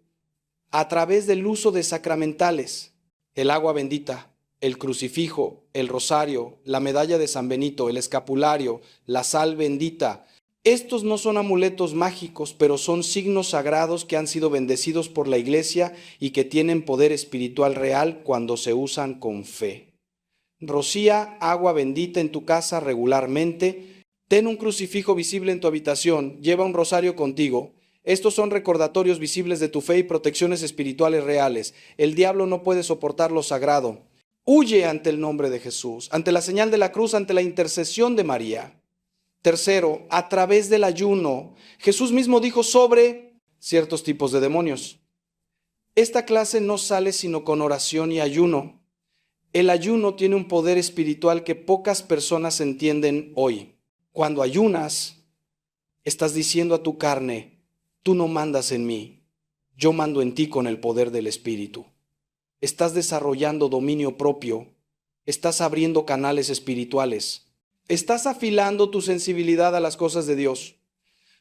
a través del uso de sacramentales: el agua bendita, el crucifijo, el rosario, la medalla de San Benito, el escapulario, la sal bendita. Estos no son amuletos mágicos, pero son signos sagrados que han sido bendecidos por la Iglesia y que tienen poder espiritual real cuando se usan con fe. Rocía agua bendita en tu casa regularmente. Ten un crucifijo visible en tu habitación. Lleva un rosario contigo. Estos son recordatorios visibles de tu fe y protecciones espirituales reales. El diablo no puede soportar lo sagrado. Huye ante el nombre de Jesús, ante la señal de la cruz, ante la intercesión de María. Tercero, a través del ayuno. Jesús mismo dijo sobre ciertos tipos de demonios. Esta clase no sale sino con oración y ayuno. El ayuno tiene un poder espiritual que pocas personas entienden hoy. Cuando ayunas, estás diciendo a tu carne, tú no mandas en mí, yo mando en ti con el poder del Espíritu. Estás desarrollando dominio propio, estás abriendo canales espirituales, estás afilando tu sensibilidad a las cosas de Dios.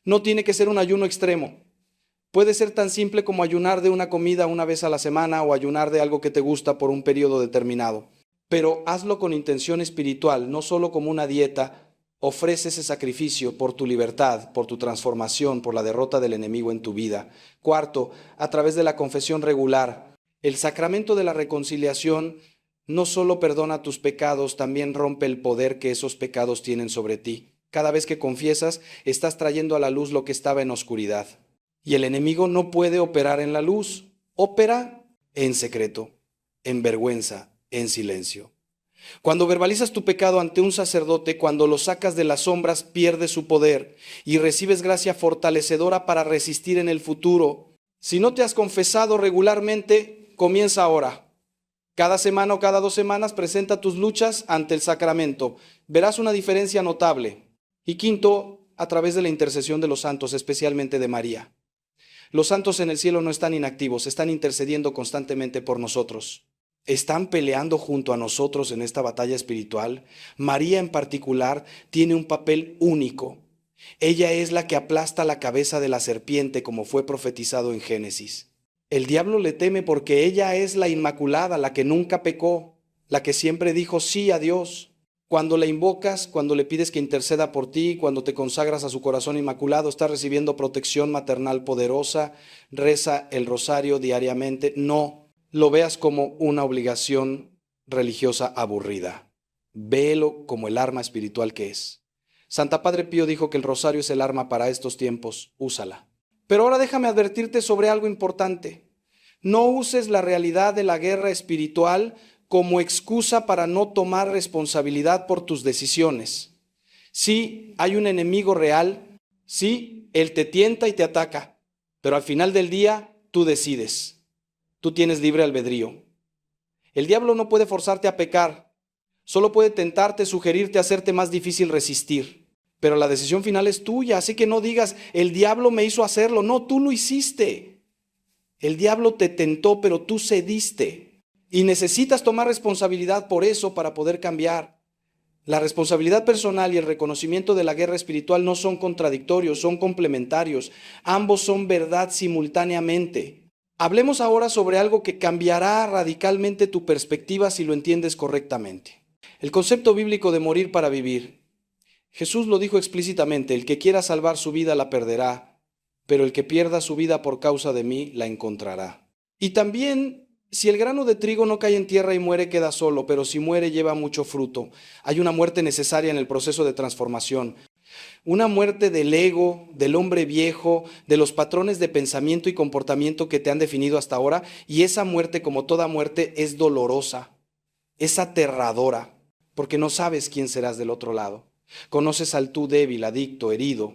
No tiene que ser un ayuno extremo. Puede ser tan simple como ayunar de una comida una vez a la semana o ayunar de algo que te gusta por un periodo determinado. Pero hazlo con intención espiritual, no solo como una dieta. Ofrece ese sacrificio por tu libertad, por tu transformación, por la derrota del enemigo en tu vida. Cuarto, a través de la confesión regular. El sacramento de la reconciliación no solo perdona tus pecados, también rompe el poder que esos pecados tienen sobre ti. Cada vez que confiesas, estás trayendo a la luz lo que estaba en oscuridad. Y el enemigo no puede operar en la luz, opera en secreto, en vergüenza, en silencio. Cuando verbalizas tu pecado ante un sacerdote, cuando lo sacas de las sombras, pierde su poder y recibes gracia fortalecedora para resistir en el futuro. Si no te has confesado regularmente, comienza ahora. Cada semana o cada 2 semanas presenta tus luchas ante el sacramento. Verás una diferencia notable. Y quinto, a través de la intercesión de los santos, especialmente de María. Los santos en el cielo no están inactivos, están intercediendo constantemente por nosotros. Están peleando junto a nosotros en esta batalla espiritual. María en particular tiene un papel único. Ella es la que aplasta la cabeza de la serpiente, como fue profetizado en Génesis. El diablo le teme porque ella es la inmaculada, la que nunca pecó, la que siempre dijo sí a Dios. Cuando la invocas, cuando le pides que interceda por ti, cuando te consagras a su corazón inmaculado, estás recibiendo protección maternal poderosa. Reza el rosario diariamente. No lo veas como una obligación religiosa aburrida. Véelo como el arma espiritual que es. Santa Padre Pío dijo que el rosario es el arma para estos tiempos. Úsala. Pero ahora déjame advertirte sobre algo importante. No uses la realidad de la guerra espiritual como excusa para no tomar responsabilidad por tus decisiones. Sí, hay un enemigo real. Sí, él te tienta y te ataca. Pero al final del día, tú decides. Tú tienes libre albedrío. El diablo no puede forzarte a pecar. Solo puede tentarte, sugerirte, hacerte más difícil resistir. Pero la decisión final es tuya, así que no digas, el diablo me hizo hacerlo. No, tú lo hiciste. El diablo te tentó, pero tú cediste. Y necesitas tomar responsabilidad por eso para poder cambiar. La responsabilidad personal y el reconocimiento de la guerra espiritual no son contradictorios, son complementarios. Ambos son verdad simultáneamente. Hablemos ahora sobre algo que cambiará radicalmente tu perspectiva si lo entiendes correctamente. El concepto bíblico de morir para vivir. Jesús lo dijo explícitamente, el que quiera salvar su vida la perderá, pero el que pierda su vida por causa de mí la encontrará. Y también, si el grano de trigo no cae en tierra y muere, queda solo, pero si muere lleva mucho fruto. Hay una muerte necesaria en el proceso de transformación. Una muerte del ego, del hombre viejo, de los patrones de pensamiento y comportamiento que te han definido hasta ahora, y esa muerte, como toda muerte, es dolorosa, es aterradora, porque no sabes quién serás del otro lado. Conoces al tú débil, adicto, herido,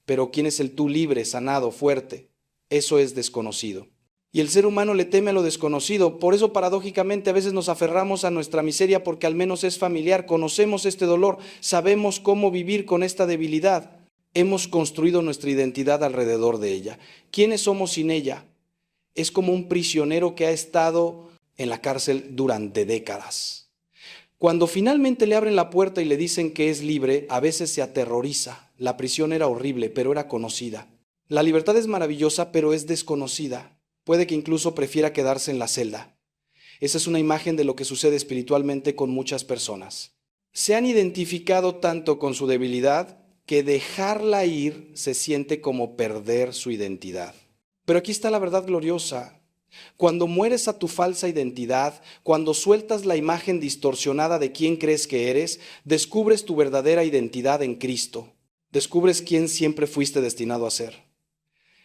pero ¿quién es el tú libre, sanado, fuerte? Eso es desconocido. Y el ser humano le teme a lo desconocido. Por eso, paradójicamente, a veces nos aferramos a nuestra miseria porque al menos es familiar, conocemos este dolor, sabemos cómo vivir con esta debilidad. Hemos construido nuestra identidad alrededor de ella. ¿Quiénes somos sin ella? Es como un prisionero que ha estado en la cárcel durante décadas. Cuando finalmente le abren la puerta y le dicen que es libre, a veces se aterroriza. La prisión era horrible, pero era conocida. La libertad es maravillosa, pero es desconocida. Puede que incluso prefiera quedarse en la celda. Esa es una imagen de lo que sucede espiritualmente con muchas personas. Se han identificado tanto con su debilidad que dejarla ir se siente como perder su identidad. Pero aquí está la verdad gloriosa. Cuando mueres a tu falsa identidad, cuando sueltas la imagen distorsionada de quién crees que eres, descubres tu verdadera identidad en Cristo. Descubres quién siempre fuiste destinado a ser.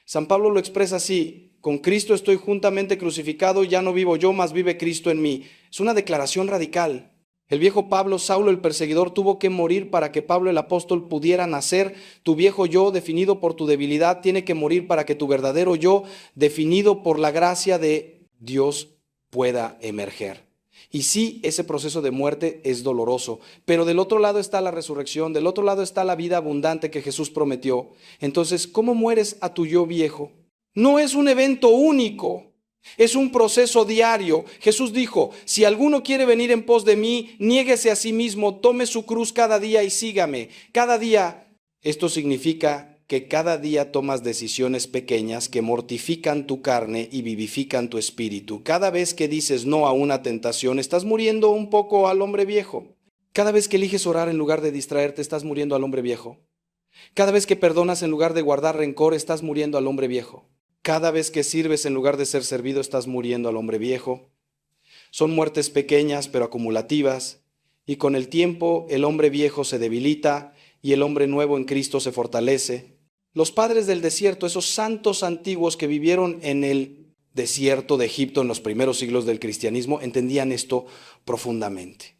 San Pablo lo expresa así: con Cristo estoy juntamente crucificado, ya no vivo yo, mas vive Cristo en mí. Es una declaración radical. El viejo Pablo, Saulo el perseguidor, tuvo que morir para que Pablo el apóstol pudiera nacer. Tu viejo yo, definido por tu debilidad, tiene que morir para que tu verdadero yo, definido por la gracia de Dios, pueda emerger. Y sí, ese proceso de muerte es doloroso, pero del otro lado está la resurrección, del otro lado está la vida abundante que Jesús prometió. Entonces, ¿cómo mueres a tu yo viejo? No es un evento único. Es un proceso diario. Jesús dijo: si alguno quiere venir en pos de mí, niéguese a sí mismo, tome su cruz cada día y sígame. Cada día. Esto significa que cada día tomas decisiones pequeñas que mortifican tu carne y vivifican tu espíritu. Cada vez que dices no a una tentación, estás muriendo un poco al hombre viejo. Cada vez que eliges orar en lugar de distraerte, estás muriendo al hombre viejo. Cada vez que perdonas en lugar de guardar rencor, estás muriendo al hombre viejo. Cada vez que sirves en lugar de ser servido, estás muriendo al hombre viejo. Son muertes pequeñas pero acumulativas, y con el tiempo el hombre viejo se debilita y el hombre nuevo en Cristo se fortalece. Los padres del desierto, esos santos antiguos que vivieron en el desierto de Egipto en los primeros siglos del cristianismo, entendían esto profundamente.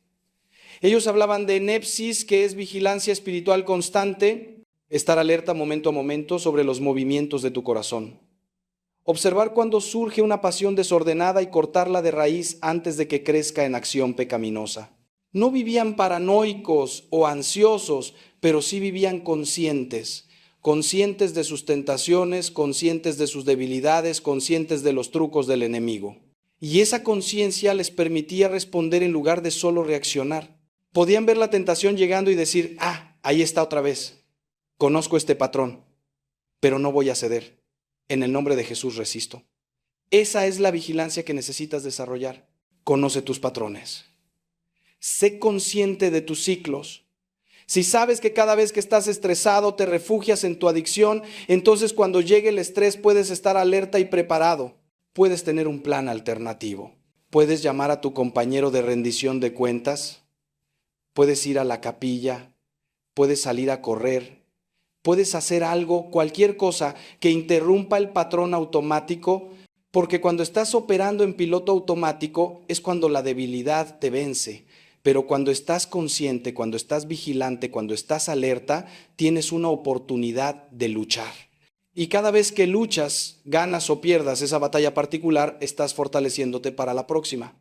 Ellos hablaban de nepsis, que es vigilancia espiritual constante, estar alerta momento a momento sobre los movimientos de tu corazón. Observar cuando surge una pasión desordenada y cortarla de raíz antes de que crezca en acción pecaminosa. No vivían paranoicos o ansiosos, pero sí vivían conscientes de sus tentaciones, conscientes de sus debilidades, conscientes de los trucos del enemigo. Y esa conciencia les permitía responder en lugar de solo reaccionar. Podían ver la tentación llegando y decir: ahí está otra vez. Conozco este patrón, pero no voy a ceder. En el nombre de Jesús resisto. Esa es la vigilancia que necesitas desarrollar. Conoce tus patrones. Sé consciente de tus ciclos. Si sabes que cada vez que estás estresado te refugias en tu adicción, entonces cuando llegue el estrés puedes estar alerta y preparado. Puedes tener un plan alternativo. Puedes llamar a tu compañero de rendición de cuentas. Puedes ir a la capilla. Puedes salir a correr. Puedes hacer algo, cualquier cosa que interrumpa el patrón automático, porque cuando estás operando en piloto automático es cuando la debilidad te vence. Pero cuando estás consciente, cuando estás vigilante, cuando estás alerta, tienes una oportunidad de luchar. Y cada vez que luchas, ganas o pierdas esa batalla particular, estás fortaleciéndote para la próxima.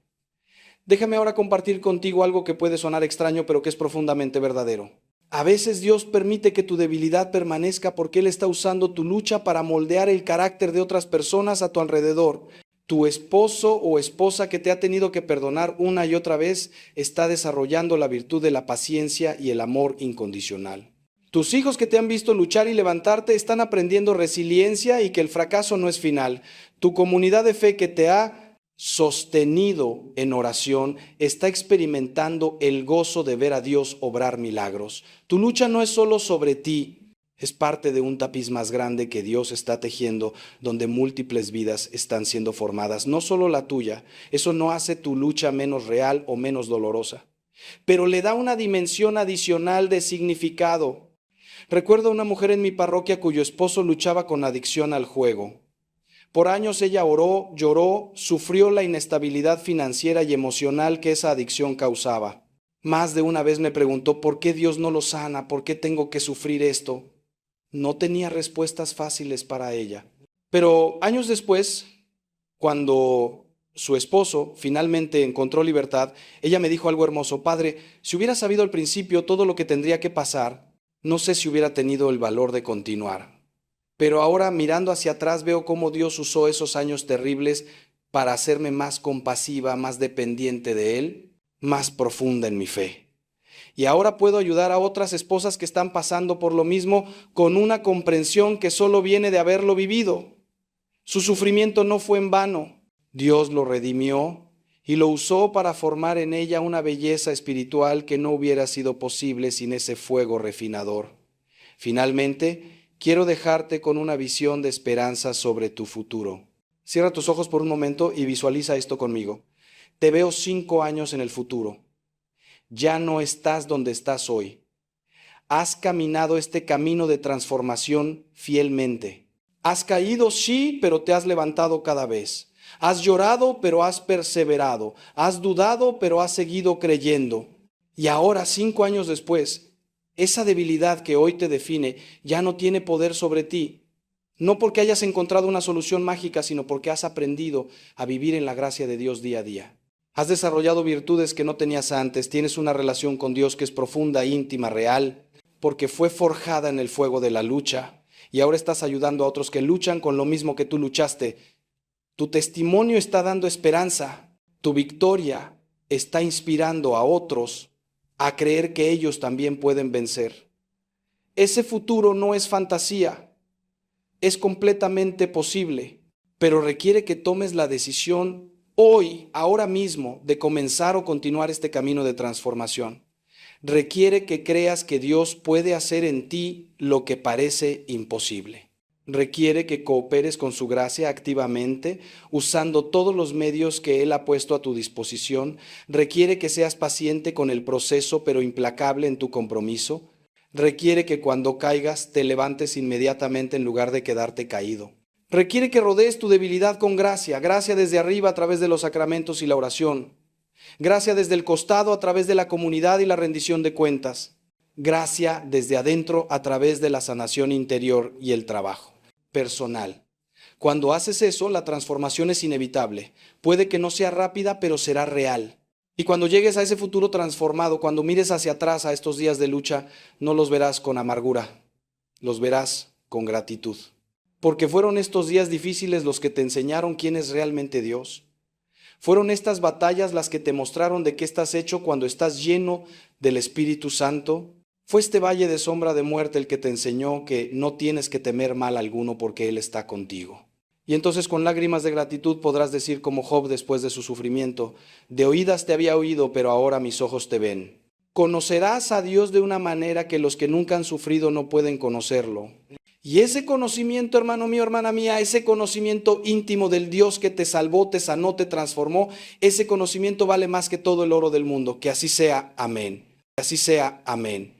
Déjame ahora compartir contigo algo que puede sonar extraño, pero que es profundamente verdadero. A veces Dios permite que tu debilidad permanezca porque Él está usando tu lucha para moldear el carácter de otras personas a tu alrededor. Tu esposo o esposa que te ha tenido que perdonar una y otra vez está desarrollando la virtud de la paciencia y el amor incondicional. Tus hijos que te han visto luchar y levantarte están aprendiendo resiliencia y que el fracaso no es final. Tu comunidad de fe que te ha sostenido en oración está experimentando el gozo de ver a Dios obrar milagros. Tu lucha no es solo sobre ti, es parte de un tapiz más grande que Dios está tejiendo, donde múltiples vidas están siendo formadas, no solo la tuya. Eso no hace tu lucha menos real o menos dolorosa, pero le da una dimensión adicional de significado. Recuerdo a una mujer en mi parroquia cuyo esposo luchaba con adicción al juego. Por años ella oró, lloró, sufrió la inestabilidad financiera y emocional que esa adicción causaba. Más de una vez me preguntó: ¿por qué Dios no lo sana? ¿Por qué tengo que sufrir esto? No tenía respuestas fáciles para ella. Pero años después, cuando su esposo finalmente encontró libertad, ella me dijo algo hermoso: Padre, si hubiera sabido al principio todo lo que tendría que pasar, no sé si hubiera tenido el valor de continuar. Pero ahora, mirando hacia atrás, veo cómo Dios usó esos años terribles para hacerme más compasiva, más dependiente de Él, más profunda en mi fe. Y ahora puedo ayudar a otras esposas que están pasando por lo mismo con una comprensión que solo viene de haberlo vivido. Su sufrimiento no fue en vano. Dios lo redimió y lo usó para formar en ella una belleza espiritual que no hubiera sido posible sin ese fuego refinador. Finalmente, quiero dejarte con una visión de esperanza sobre tu futuro. Cierra tus ojos por un momento y visualiza esto conmigo. Te veo 5 años en el futuro. Ya no estás donde estás hoy. Has caminado este camino de transformación fielmente. Has caído, sí, pero te has levantado cada vez. Has llorado, pero has perseverado. Has dudado, pero has seguido creyendo. Y ahora, 5 años después, esa debilidad que hoy te define ya no tiene poder sobre ti. No porque hayas encontrado una solución mágica, sino porque has aprendido a vivir en la gracia de Dios día a día. Has desarrollado virtudes que no tenías antes. Tienes una relación con Dios que es profunda, íntima, real, porque fue forjada en el fuego de la lucha. Y ahora estás ayudando a otros que luchan con lo mismo que tú luchaste. Tu testimonio está dando esperanza. Tu victoria está inspirando a otros a creer que ellos también pueden vencer. Ese futuro no es fantasía, es completamente posible, pero requiere que tomes la decisión hoy, ahora mismo, de comenzar o continuar este camino de transformación. Requiere que creas que Dios puede hacer en ti lo que parece imposible. Requiere que cooperes con su gracia activamente, usando todos los medios que Él ha puesto a tu disposición. Requiere que seas paciente con el proceso, pero implacable en tu compromiso. Requiere que cuando caigas te levantes inmediatamente en lugar de quedarte caído. Requiere que rodees tu debilidad con gracia, gracia desde arriba a través de los sacramentos y la oración. Gracia desde el costado a través de la comunidad y la rendición de cuentas. Gracia desde adentro a través de la sanación interior y el trabajo personal. Cuando haces eso, la transformación es inevitable. Puede que no sea rápida, pero será real. Y cuando llegues a ese futuro transformado, cuando mires hacia atrás a estos días de lucha, no los verás con amargura, los verás con gratitud. Porque fueron estos días difíciles los que te enseñaron quién es realmente Dios. Fueron estas batallas las que te mostraron de qué estás hecho cuando estás lleno del Espíritu Santo. Fue este valle de sombra de muerte el que te enseñó que no tienes que temer mal alguno porque Él está contigo. Y entonces con lágrimas de gratitud podrás decir como Job después de su sufrimiento: de oídas te había oído, pero ahora mis ojos te ven. Conocerás a Dios de una manera que los que nunca han sufrido no pueden conocerlo. Y ese conocimiento, hermano mío, hermana mía, ese conocimiento íntimo del Dios que te salvó, te sanó, te transformó, ese conocimiento vale más que todo el oro del mundo. Que así sea, amén. Que así sea, amén.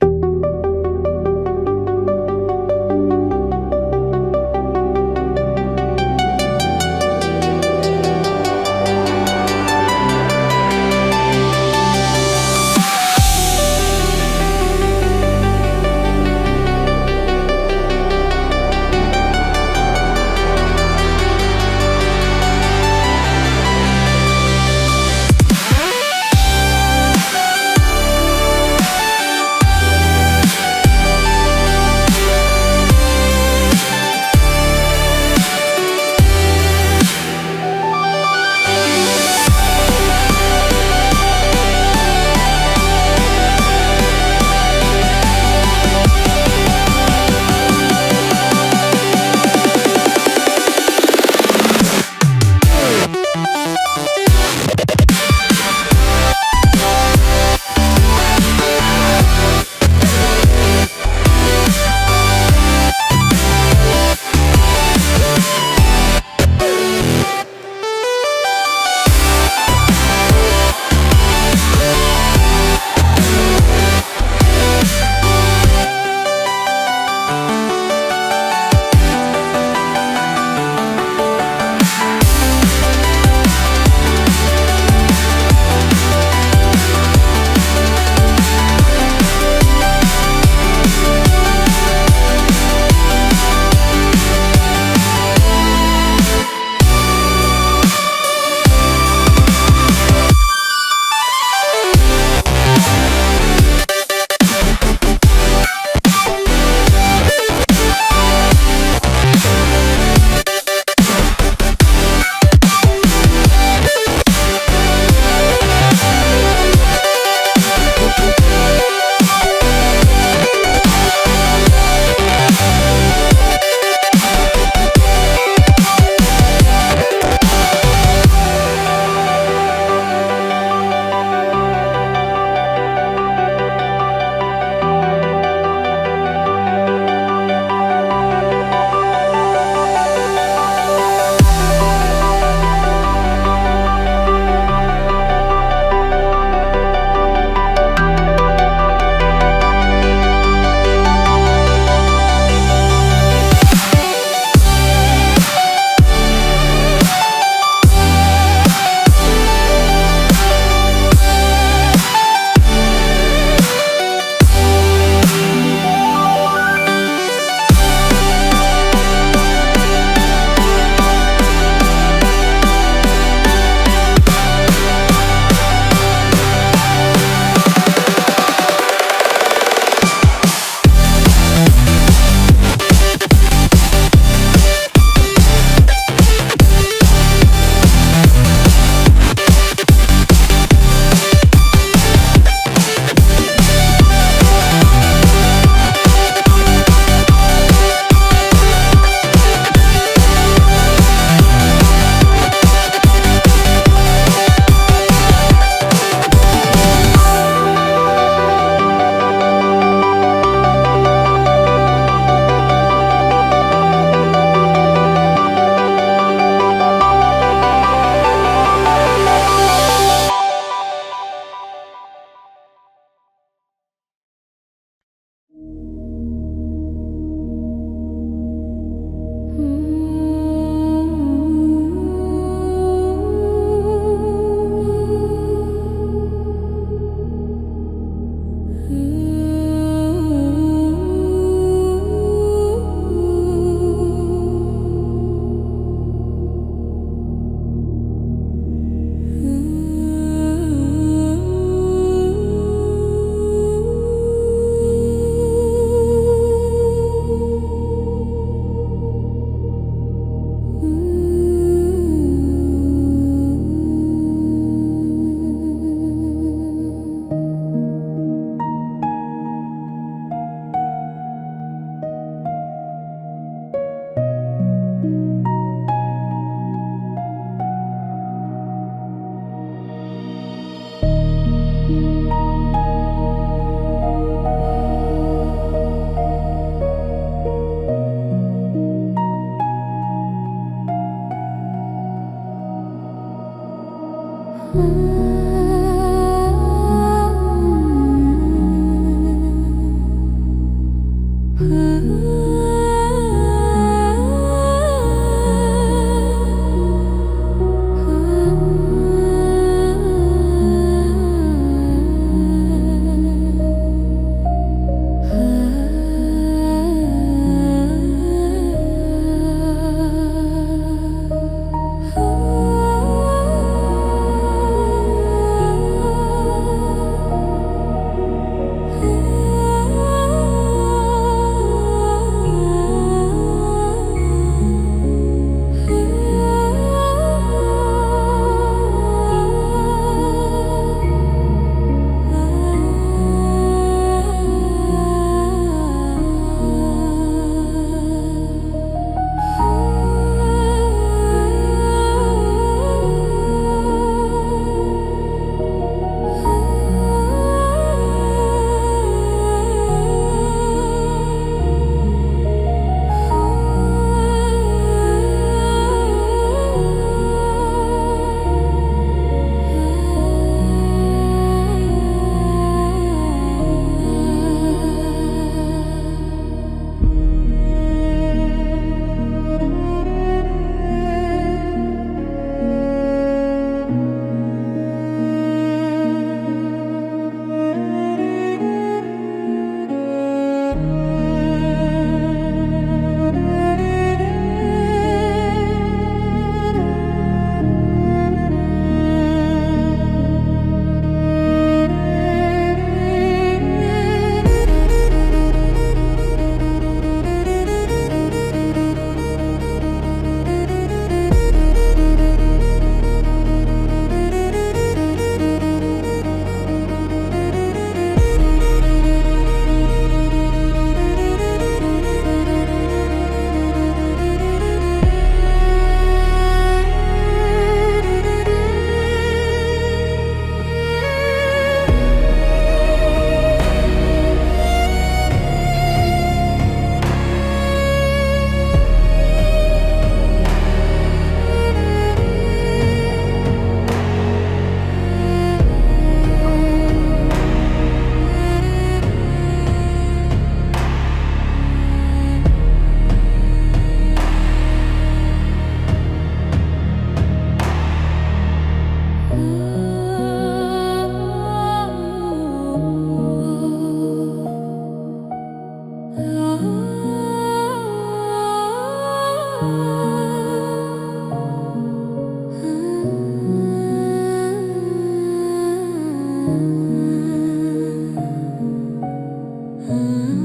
Ah.